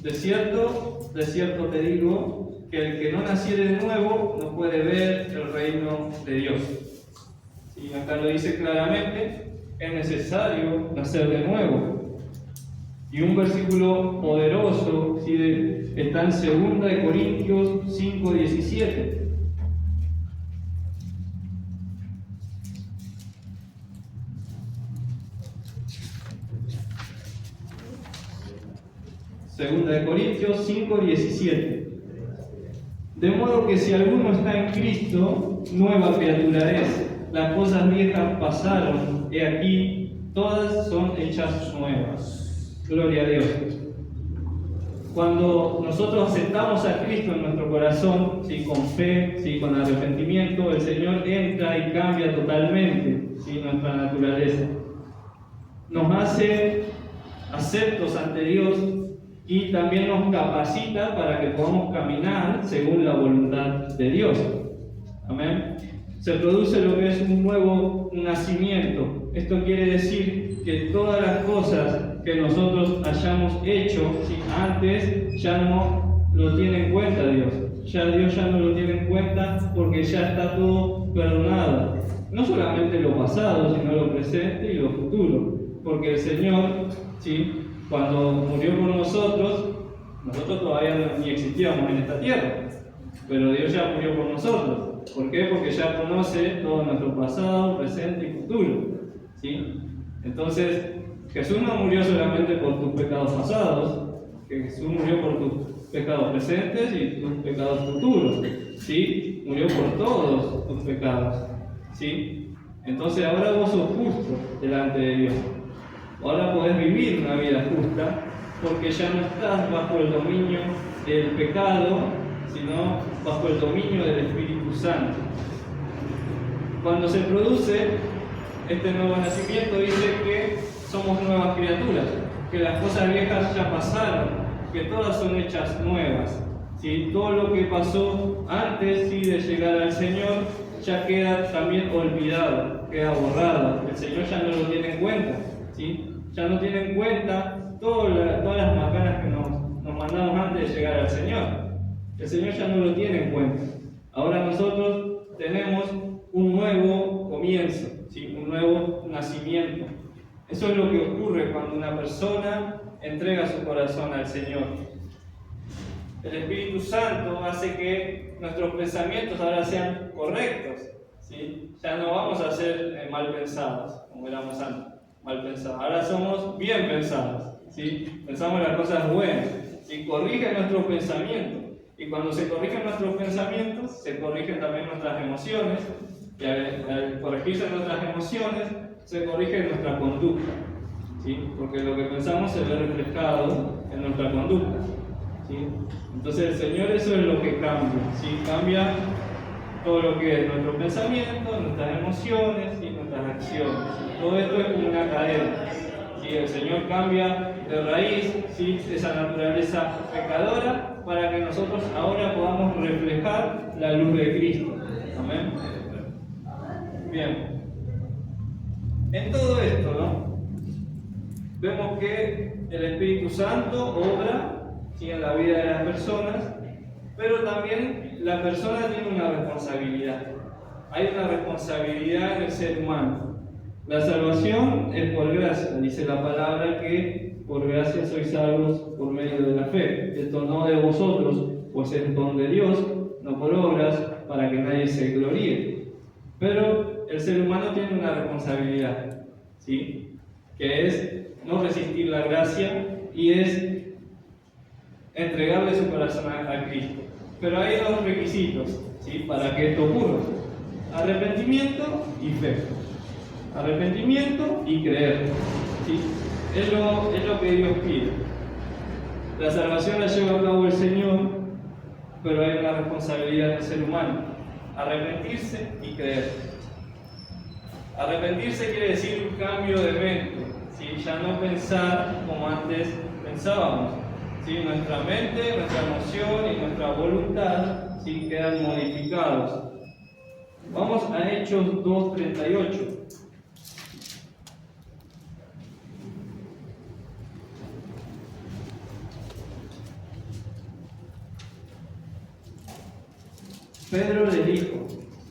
de cierto te digo, que el que no naciere de nuevo no puede ver el reino de Dios. Y acá lo dice claramente, es necesario nacer de nuevo. Y un versículo poderoso, ¿sí? Está en 2 Corintios 5:17. Segunda de Corintios 5:17. De modo que si alguno está en Cristo, nueva criatura es. Las cosas viejas pasaron, he aquí, todas son hechas nuevas. Gloria a Dios. Cuando nosotros aceptamos a Cristo en nuestro corazón, ¿sí? Con fe, ¿sí? Con arrepentimiento, el Señor entra y cambia totalmente, ¿sí? Nuestra naturaleza. Nos hace aceptos ante Dios y también nos capacita para que podamos caminar según la voluntad de Dios. Amén. Se produce lo que es un nuevo nacimiento. Esto quiere decir que todas las cosas que nosotros hayamos hecho, ¿sí? Antes, ya no lo tiene en cuenta Dios. Ya Dios ya no lo tiene en cuenta porque ya está todo perdonado. No solamente lo pasado, sino lo presente y lo futuro. Porque el Señor, ¿sí? Cuando murió por nosotros todavía ni existíamos en esta tierra, pero Dios ya murió por nosotros. ¿Por qué? Porque ya conoce todo nuestro pasado, presente y futuro, ¿sí? Entonces, Jesús no murió solamente por tus pecados pasados, que Jesús murió por tus pecados presentes y tus pecados futuros, ¿sí? Murió por todos tus pecados, ¿sí? Entonces ahora vos sos justo delante de Dios. Ahora podés vivir una vida justa porque ya no estás bajo el dominio del pecado, sino bajo el dominio del Espíritu Santo. Cuando se produce este nuevo nacimiento, dice que somos nuevas criaturas, que las cosas viejas ya pasaron, que todas son hechas nuevas, ¿sí? Todo lo que pasó antes, ¿sí?, de llegar al Señor ya queda también olvidado, queda borrado. El Señor ya no lo tiene en cuenta, ¿sí? Ya no tiene en cuenta todas las macanas que nos mandamos antes de llegar al Señor. El Señor ya no lo tiene en cuenta. Ahora nosotros tenemos un nuevo comienzo, ¿sí?, un nuevo nacimiento. Eso es lo que ocurre cuando una persona entrega su corazón al Señor. El Espíritu Santo hace que nuestros pensamientos ahora sean correctos, ¿sí? Ya no vamos a ser mal pensados, como éramos antes, mal pensados. Ahora somos bien pensados, ¿sí? Pensamos las cosas buenas, ¿sí? Corrige nuestros pensamientos. Y cuando se corrigen nuestros pensamientos, se corrigen también nuestras emociones. Y al corregirse nuestras emociones, se corrige nuestra conducta, ¿sí? Porque lo que pensamos se ve reflejado en nuestra conducta, ¿sí? Entonces el Señor eso es lo que cambia, ¿sí? Cambia todo lo que es nuestro pensamiento, nuestras emociones y nuestras acciones. Todo esto es como una cadena, ¿sí? El Señor cambia de raíz, ¿sí?, esa naturaleza pecadora para que nosotros ahora podamos reflejar la luz de Cristo. Amén. Bien. En todo esto, ¿no?, vemos que el Espíritu Santo obra, ¿sí?, en la vida de las personas, pero también la persona tiene una responsabilidad. Hay una responsabilidad en el ser humano. La salvación es por gracia, dice la palabra que por gracia sois salvos por medio de la fe. Esto no de vosotros, pues es don de Dios, no por obras, para que nadie se gloríe. Pero el ser humano tiene una responsabilidad, ¿sí?, que es no resistir la gracia y es entregarle su corazón a Cristo. Pero hay dos requisitos, ¿sí?, para que esto ocurra: arrepentimiento y fe. Arrepentimiento y creer, ¿sí? Es lo que Dios pide. La salvación la lleva a cabo el Señor, pero hay una responsabilidad del ser humano: arrepentirse y creer. Arrepentirse quiere decir un cambio de mente, ¿sí? Ya no pensar como antes pensábamos, ¿sí? Nuestra mente, nuestra emoción y nuestra voluntad, ¿sí?, quedan modificados. Vamos a Hechos 2:38. Pedro les dijo: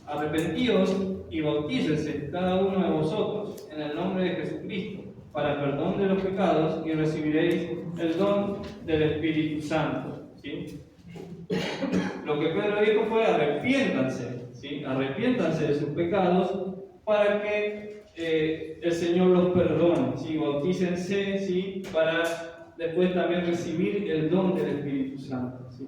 arrepentíos y bautícese cada uno de vosotros en el nombre de Jesucristo para perdón de los pecados y recibiréis el don del Espíritu Santo, ¿sí? Lo que Pedro dijo fue: arrepiéntanse, ¿sí? Arrepiéntanse de sus pecados para que el Señor los perdone, ¿sí? Bautícense, ¿sí?, para después también recibir el don del Espíritu Santo, ¿sí?,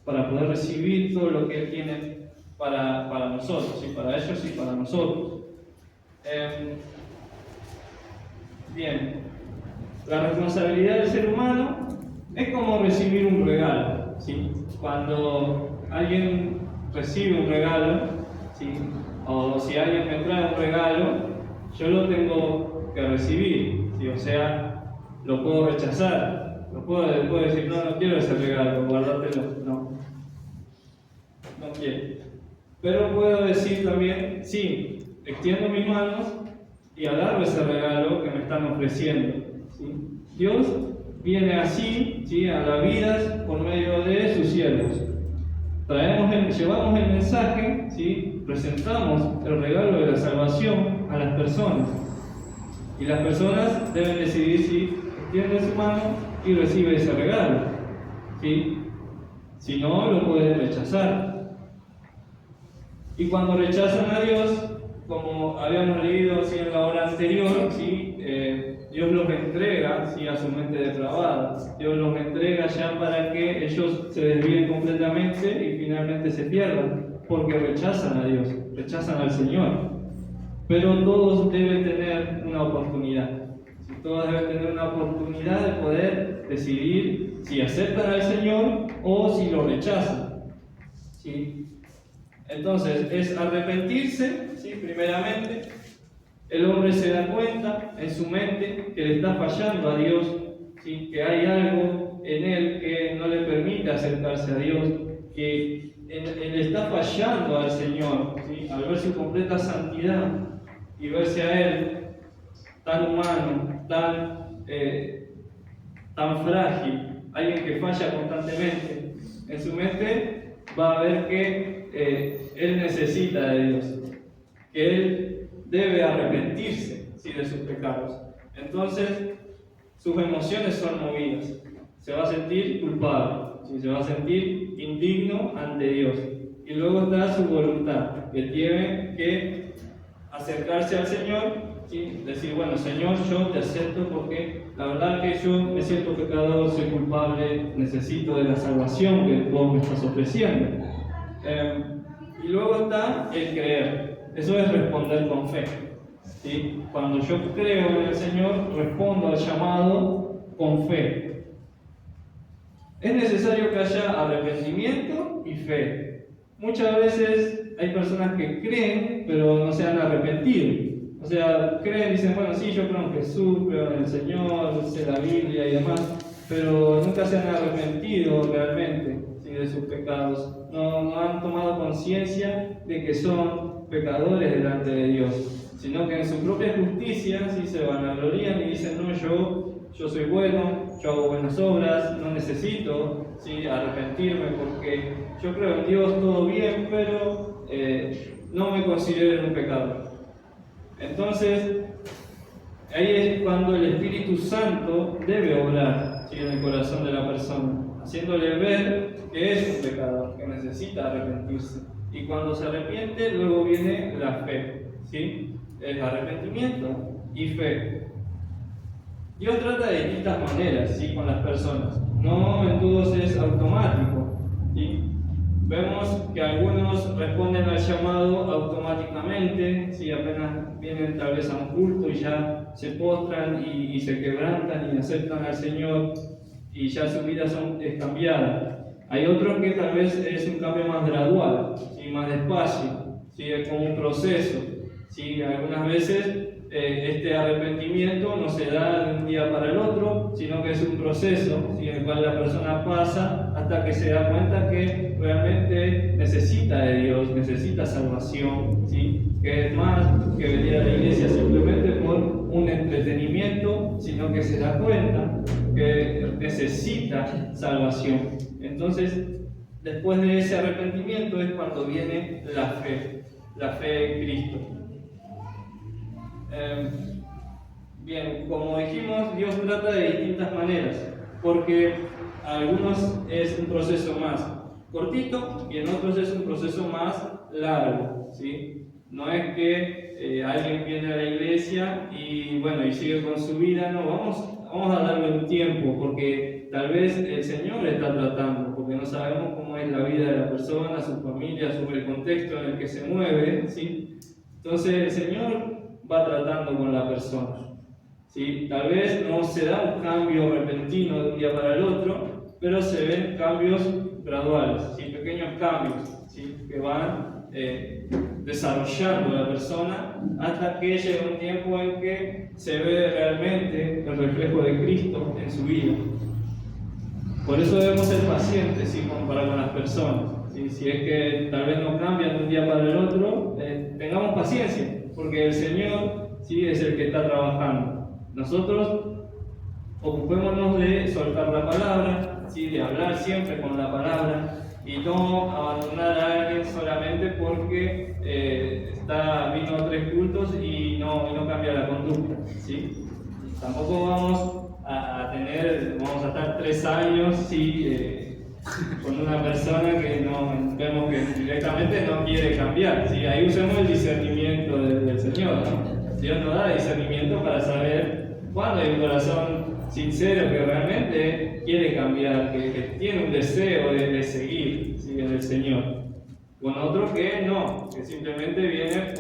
para poder recibir todo lo que Él tiene para nosotros, ¿sí?, para ellos y para nosotros. Bien, la responsabilidad del ser humano es como recibir un regalo, ¿sí? Cuando alguien recibe un regalo, ¿sí?, o si alguien me trae un regalo, yo lo tengo que recibir, ¿sí? O sea, lo puedo rechazar, puedo decir: no quiero ese regalo, guardátelo, no quiero. Pero puedo decir también: sí, extiendo mis manos y agarro ese regalo que me están ofreciendo, ¿sí? Dios viene así, ¿sí?, a las vidas por medio de sus siervos. Llevamos el mensaje, ¿sí?, presentamos el regalo de la salvación a las personas. Y las personas deben decidir si extiende su mano y recibe ese regalo, ¿sí? Si no, lo pueden rechazar. Y cuando rechazan a Dios, como habíamos leído ¿sí? en la hora anterior, ¿sí? Dios los entrega ¿sí? a su mente depravada. Dios los entrega ya para que ellos se desvíen completamente y finalmente se pierdan, porque rechazan a Dios, rechazan al Señor. Pero todos deben tener una oportunidad. ¿Sí? Todos deben tener una oportunidad de poder decidir si aceptan al Señor o si lo rechazan. ¿Sí? Entonces, es arrepentirse, ¿sí? Primeramente. El hombre se da cuenta en su mente que le está fallando a Dios, ¿sí? Que hay algo en él que no le permite acercarse a Dios, que él está fallando al Señor, ¿sí? Al ver su completa santidad y verse a Él tan humano, tan frágil, alguien que falla constantemente, en su mente va a ver que él necesita de Dios, que él debe arrepentirse ¿sí? de sus pecados. Entonces, sus emociones son movidas. Se va a sentir culpable, ¿sí? Se va a sentir indigno ante Dios. Y luego está su voluntad, que tiene que acercarse al Señor, ¿sí? Decir, bueno, Señor, yo te acepto porque la verdad que yo me siento pecador, soy culpable, necesito de la salvación que vos me estás ofreciendo. Y luego está el creer. Eso es responder con fe. ¿Sí? Cuando yo creo en el Señor, respondo al llamado con fe. Es necesario que haya arrepentimiento y fe. Muchas veces hay personas que creen, pero no se han arrepentido. O sea, creen, dicen, bueno, sí, yo creo en Jesús, creo en el Señor, sé la Biblia y demás, pero nunca se han arrepentido realmente ¿sí? de sus pecados. No han tomado conciencia de que son pecadores delante de Dios, sino que en su propia justicia ¿sí? se vanaglorían y dicen, no, yo soy bueno, yo hago buenas obras, no necesito ¿sí? arrepentirme porque yo creo en Dios, todo bien, pero no me considero un pecador. Entonces, ahí es cuando el Espíritu Santo debe obrar ¿sí? en el corazón de la persona, haciéndole ver que es un pecador, que necesita arrepentirse. Y cuando se arrepiente, luego viene la fe, ¿sí? El arrepentimiento y fe. Dios trata de distintas maneras ¿sí? con las personas, no en todos es automático. ¿Sí? Vemos que algunos responden al llamado automáticamente, ¿sí? Apenas vienen tal vez a un culto y ya se postran y se quebrantan y aceptan al Señor y ya su vida es cambiada. Hay otros que tal vez es un cambio más gradual, ¿sí? Más despacio, ¿sí? Es como un proceso. ¿Sí? Algunas veces este arrepentimiento no se da de un día para el otro, sino que es un proceso ¿sí? en el cual la persona pasa hasta que se da cuenta que realmente necesita de Dios, necesita salvación, ¿sí? Que es más que venir a la iglesia simplemente por un entretenimiento, sino que se da cuenta que necesita salvación. Entonces, después de ese arrepentimiento es cuando viene la fe en Cristo. Bien, como dijimos, Dios trata de distintas maneras, porque a algunos es un proceso más cortito y en otros es un proceso más largo, ¿sí? No es que alguien viene a la iglesia y bueno, y sigue con su vida, no, vamos a darle un tiempo, porque tal vez el Señor le está tratando, porque no sabemos cómo es la vida de la persona, su familia, sobre el contexto en el que se mueve, ¿sí? Entonces el Señor va tratando con la persona, ¿sí? Tal vez no se da un cambio repentino de un día para el otro, pero se ven cambios graduales, ¿sí? Pequeños cambios, ¿sí? Que van desarrollando la persona hasta que llega un tiempo en que se ve realmente el reflejo de Cristo en su vida. Por eso debemos ser pacientes ¿sí? para con las personas. ¿Sí? Si es que tal vez no cambian de un día para el otro, tengamos paciencia, porque el Señor ¿sí? es el que está trabajando. Nosotros ocupémonos de soltar la palabra, ¿sí? De hablar siempre con la palabra y no abandonar a alguien solamente porque vino a 3 cultos y no cambia la conducta, ¿sí? Tampoco vamos a estar 3 años ¿sí? Con una persona que vemos que directamente no quiere cambiar, ¿sí? Ahí usemos el discernimiento de Señor, ¿no? Dios nos da discernimiento para saber cuándo hay un corazón sincero que realmente quiere cambiar, que tiene un deseo de seguir, ¿sí? del Señor. Con otro que no, que simplemente viene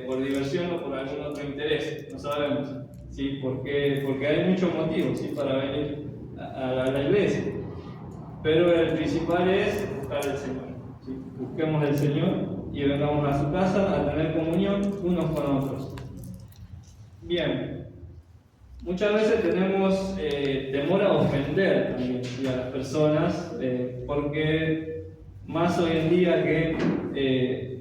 por diversión o por algún otro interés, no sabemos, ¿sí? porque hay muchos motivos, ¿sí? para venir a la iglesia. Pero el principal es buscar al Señor. ¿Sí? Busquemos al Señor y vengamos a su casa a tener comunión unos con otros. Bien, muchas veces tenemos temor a ofender también, ¿sí? a las personas, porque más hoy en día que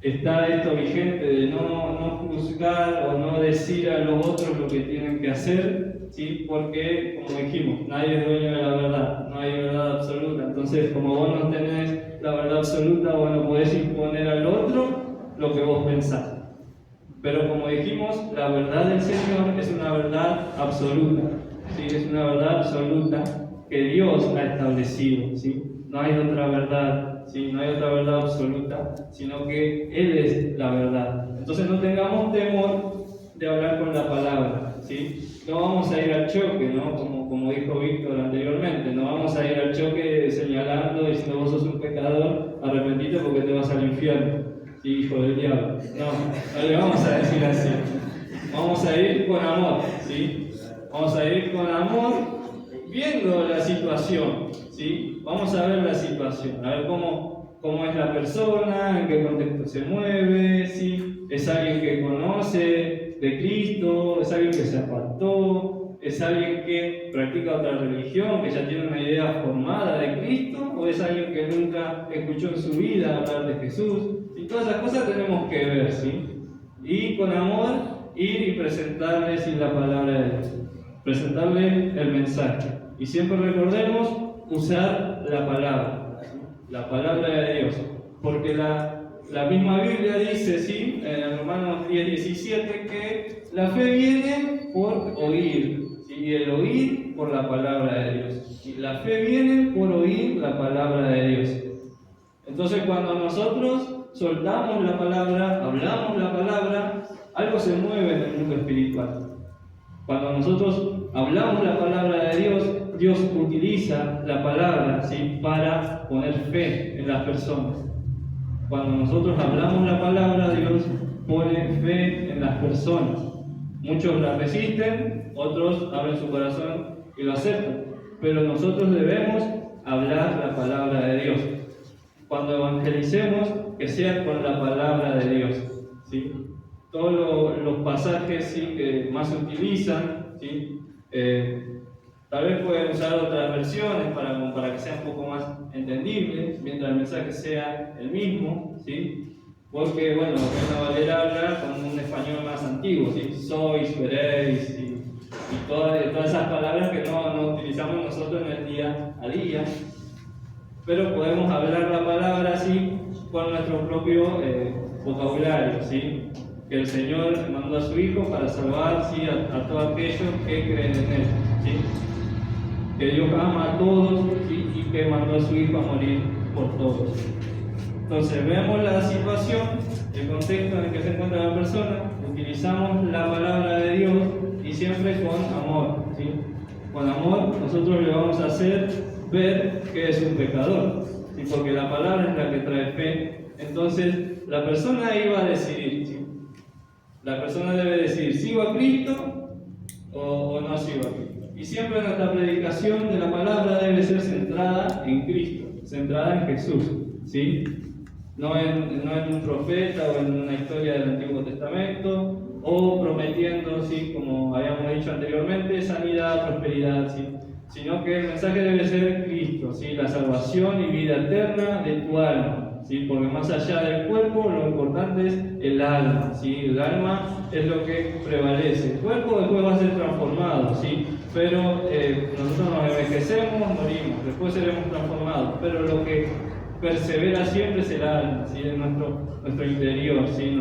está esto vigente de no juzgar o no decir a los otros lo que tienen que hacer, ¿sí? Porque, como dijimos, nadie es dueño de la verdad, no hay verdad absoluta. Entonces, como vos no tenés la verdad absoluta, vos no podés imponer al otro lo que vos pensás. Pero como dijimos, la verdad del Señor es una verdad absoluta, ¿sí? Es una verdad absoluta que Dios ha establecido, ¿sí? No hay otra verdad, ¿sí? No hay otra verdad absoluta, sino que Él es la verdad. Entonces no tengamos temor de hablar con la palabra, ¿sí? No vamos a ir al choque, ¿no? Como dijo Víctor anteriormente, no vamos a ir al choque señalando y si vos sos un pecador, arrepentite porque te vas al infierno, ¿sí? Hijo del diablo. No le vamos a decir así. Vamos a ir con amor, ¿sí? Vamos a ir con amor viendo la situación, ¿sí? Vamos a ver la situación, a ver cómo es la persona, en qué contexto se mueve, ¿sí? Es alguien que conoce de Cristo, es alguien que se apartó, es alguien que practica otra religión, que ya tiene una idea formada de Cristo, o es alguien que nunca escuchó en su vida hablar de Jesús. Y todas esas cosas tenemos que ver, ¿sí? Y con amor ir y presentarles la palabra de Dios, presentarle el mensaje. Y siempre recordemos usar la palabra de Dios, porque la misma Biblia dice, ¿sí? En Romanos 10:17, que la fe viene por oír, ¿sí? Y el oír por la palabra de Dios. Y la fe viene por oír la palabra de Dios. Entonces, cuando nosotros soltamos la palabra, hablamos la palabra, algo se mueve en el mundo espiritual. Cuando nosotros hablamos la palabra de Dios, Dios utiliza la palabra, ¿sí? para poner fe en las personas. Cuando nosotros hablamos la palabra, Dios pone fe en las personas. Muchos la resisten, otros abren su corazón y lo aceptan. Pero nosotros debemos hablar la palabra de Dios. Cuando evangelicemos, que sea con la palabra de Dios, ¿sí? Todos los pasajes, ¿sí? que más se utilizan, ¿sí? Tal vez pueden usar otras versiones para que sea un poco más entendible, mientras el mensaje sea el mismo, ¿sí? Porque, bueno, Reina Valera habla con un español más antiguo, ¿sí? Sois, veréis, y todas esas palabras que no utilizamos nosotros en el día a día. Pero podemos hablar la palabra así con nuestro propio vocabulario, ¿sí? Que el Señor mandó a su Hijo para salvar, ¿sí? a todos aquellos que creen en Él, ¿sí? Que Dios ama a todos, ¿sí? Y que mandó a su Hijo a morir por todos. Entonces vemos la situación, el contexto en el que se encuentra la persona, utilizamos la palabra de Dios y siempre con amor, ¿sí? Con amor nosotros le vamos a hacer ver que es un pecador, ¿sí? Porque la palabra es la que trae fe. Entonces la persona ahí va a decidir, ¿sí? La persona debe decidir, ¿sigo a Cristo o no sigo a Cristo? Y siempre nuestra predicación de la palabra debe ser centrada en Cristo, centrada en Jesús, ¿sí? No en un profeta o en una historia del Antiguo Testamento, o prometiendo, ¿sí? Como habíamos dicho anteriormente, sanidad, prosperidad, ¿sí? Sino que el mensaje debe ser Cristo, ¿sí? La salvación y vida eterna de tu alma, ¿sí? Porque más allá del cuerpo, lo importante es el alma, ¿sí? El alma es lo que prevalece. El cuerpo después va a ser transformado, ¿sí? Pero nosotros nos envejecemos, morimos, después seremos transformados, pero lo que persevera siempre es el alma, ¿sí? Es nuestro interior, ¿sí?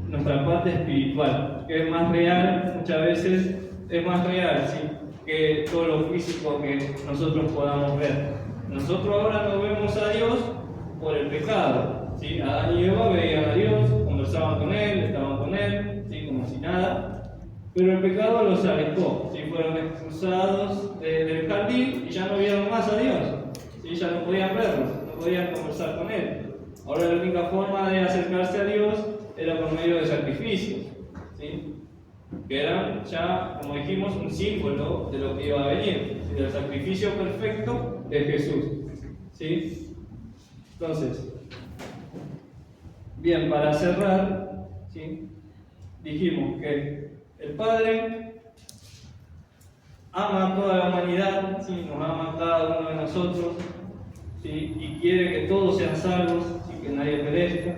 Nuestra parte espiritual, que es más real, muchas veces es más real, ¿sí? Que todo lo físico que nosotros podamos ver. Nosotros ahora no vemos a Dios por el pecado, ¿sí? Adán y Eva veían a Dios, conversaban con Él, estaban si nada, pero el pecado los alejó, ¿sí? Fueron expulsados del jardín y ya no vieron más a Dios, ¿sí? Ya no podían verlo, no podían conversar con Él. Ahora la única forma de acercarse a Dios era por medio de sacrificios, ¿sí? Que eran ya, como dijimos, un símbolo de lo que iba a venir, ¿sí? Del sacrificio perfecto de Jesús, ¿sí? Entonces, bien, para cerrar, ¿sí? Dijimos que el Padre ama a toda la humanidad, ¿sí? Nos ama a cada uno de nosotros, ¿sí? Y quiere que todos sean salvos y que nadie perezca.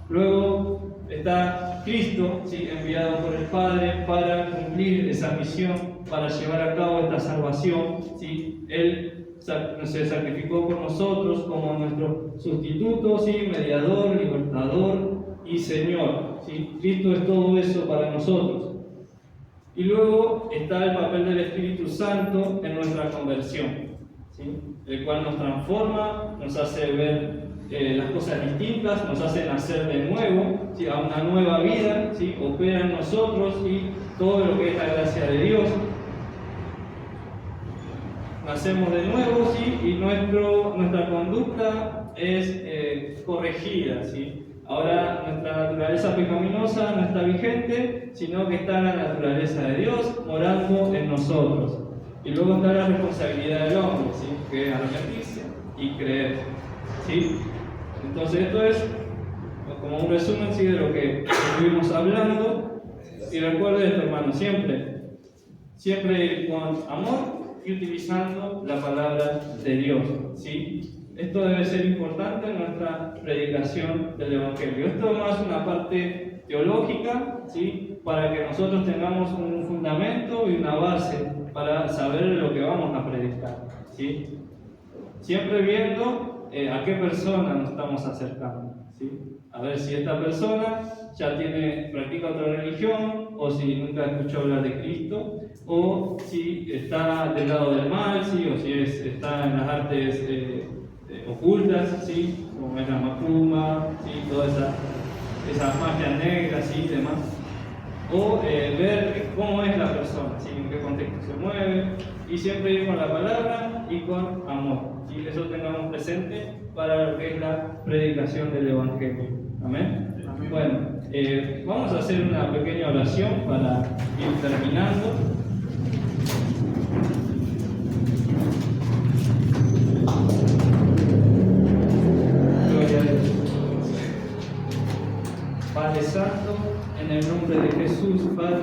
Luego está Cristo, ¿sí? Enviado por el Padre para cumplir esa misión, para llevar a cabo esta salvación, ¿sí? Él se sacrificó por nosotros como nuestro sustituto, ¿sí? Mediador, libertador y Señor, ¿sí? Cristo es todo eso para nosotros. Y luego está el papel del Espíritu Santo en nuestra conversión, ¿sí? El cual nos transforma, nos hace ver las cosas distintas, nos hace nacer de nuevo, ¿sí? A una nueva vida, ¿sí? Opera en nosotros, ¿sí? Todo lo que es la gracia de Dios. Nacemos de nuevo, ¿sí? Y nuestra conducta es corregida, ¿sí? Ahora nuestra naturaleza pecaminosa no está vigente, sino que está la naturaleza de Dios morando en nosotros. Y luego está la responsabilidad del hombre, ¿sí? Que es arrepentirse y creer, ¿sí? Entonces esto es como un resumen, ¿sí? De lo que estuvimos hablando. Y recuerde esto, hermano, siempre con amor y utilizando la palabra de Dios, ¿sí? Esto debe ser importante en nuestra predicación del Evangelio. Esto es más una parte teológica, ¿sí? Para que nosotros tengamos un fundamento y una base para saber lo que vamos a predicar, ¿sí? Siempre viendo a qué persona nos estamos acercando, ¿sí? A ver si esta persona ya practica otra religión, o si nunca escuchó hablar de Cristo, o si está del lado del mal, ¿sí? O si está en las artes ocultas, ¿sí? Como es la macumba, ¿sí? Todas esas magias negras, ¿sí? Y demás. O ver cómo es la persona, ¿sí? En qué contexto se mueve, y siempre ir con la palabra y con amor, ¿sí? Eso tengamos presente para lo que es la predicación del Evangelio. ¿Amén? Amén. Bueno, vamos a hacer una pequeña oración para ir terminando. Gloria a Dios. Padre Santo, en el nombre de Jesús, Padre,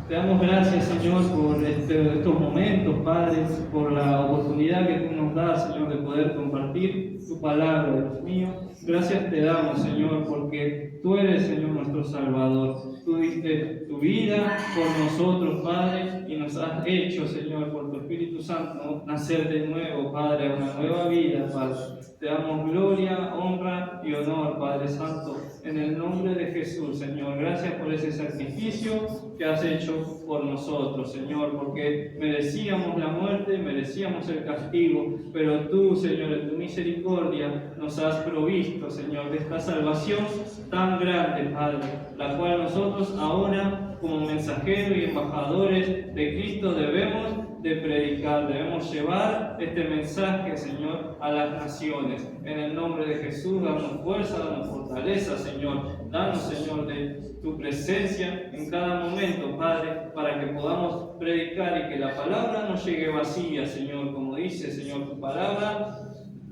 te damos gracias, Señor, por estos momentos, Padre, por la oportunidad que tú nos das, Señor, de poder compartir tu palabra, Dios mío. Gracias te damos, Señor, porque tú eres, Señor, nuestro Salvador. Tú diste tu vida por nosotros, Padre, y nos has hecho, Señor, por tu Espíritu Santo, nacer de nuevo, Padre, a una nueva vida, Padre. Te damos gloria, honra y honor, Padre Santo, en el nombre de Jesús, Señor. Gracias por ese sacrificio que has hecho por nosotros, Señor, porque merecíamos la muerte, merecíamos el castigo, pero tú, Señor, en tu misericordia nos has provisto, Señor, de esta salvación tan grande, Padre, la cual nosotros ahora, como mensajeros y embajadores de Cristo, debemos de predicar, debemos llevar este mensaje, Señor, a las naciones. En el nombre de Jesús, danos fuerza, danos fortaleza, Señor. Danos, Señor, de tu presencia en cada momento, Padre, para que podamos predicar y que la palabra no llegue vacía, Señor. Como dice, Señor, tu palabra,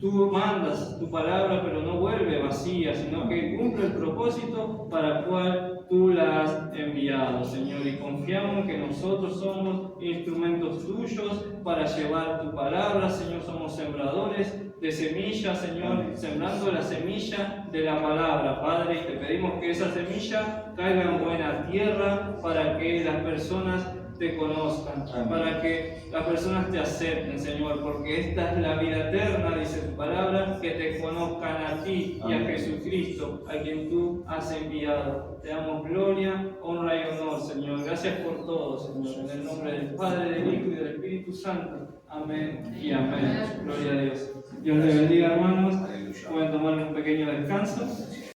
tú mandas tu palabra, pero no vuelve vacía, sino que cumple el propósito para el cual tú la has enviado, Señor. Y confiamos en que nosotros somos instrumentos tuyos para llevar tu palabra, Señor. Somos sembradores de semillas, Señor, sembrando la semilla de la palabra, Padre. Y te pedimos que esa semilla caiga en buena tierra para que las personas te conozcan, para que las personas te acepten, Señor, porque esta es la vida eterna, dice tu palabra, que te conozcan a ti y a Jesucristo, a quien tú has enviado. Te damos gloria, honra y honor, Señor. Gracias por todo, Señor, en el nombre del Padre, del Hijo y del Espíritu Santo. Amén y amén. Gloria a Dios. Dios les bendiga, hermanos. Pueden tomar un pequeño descanso.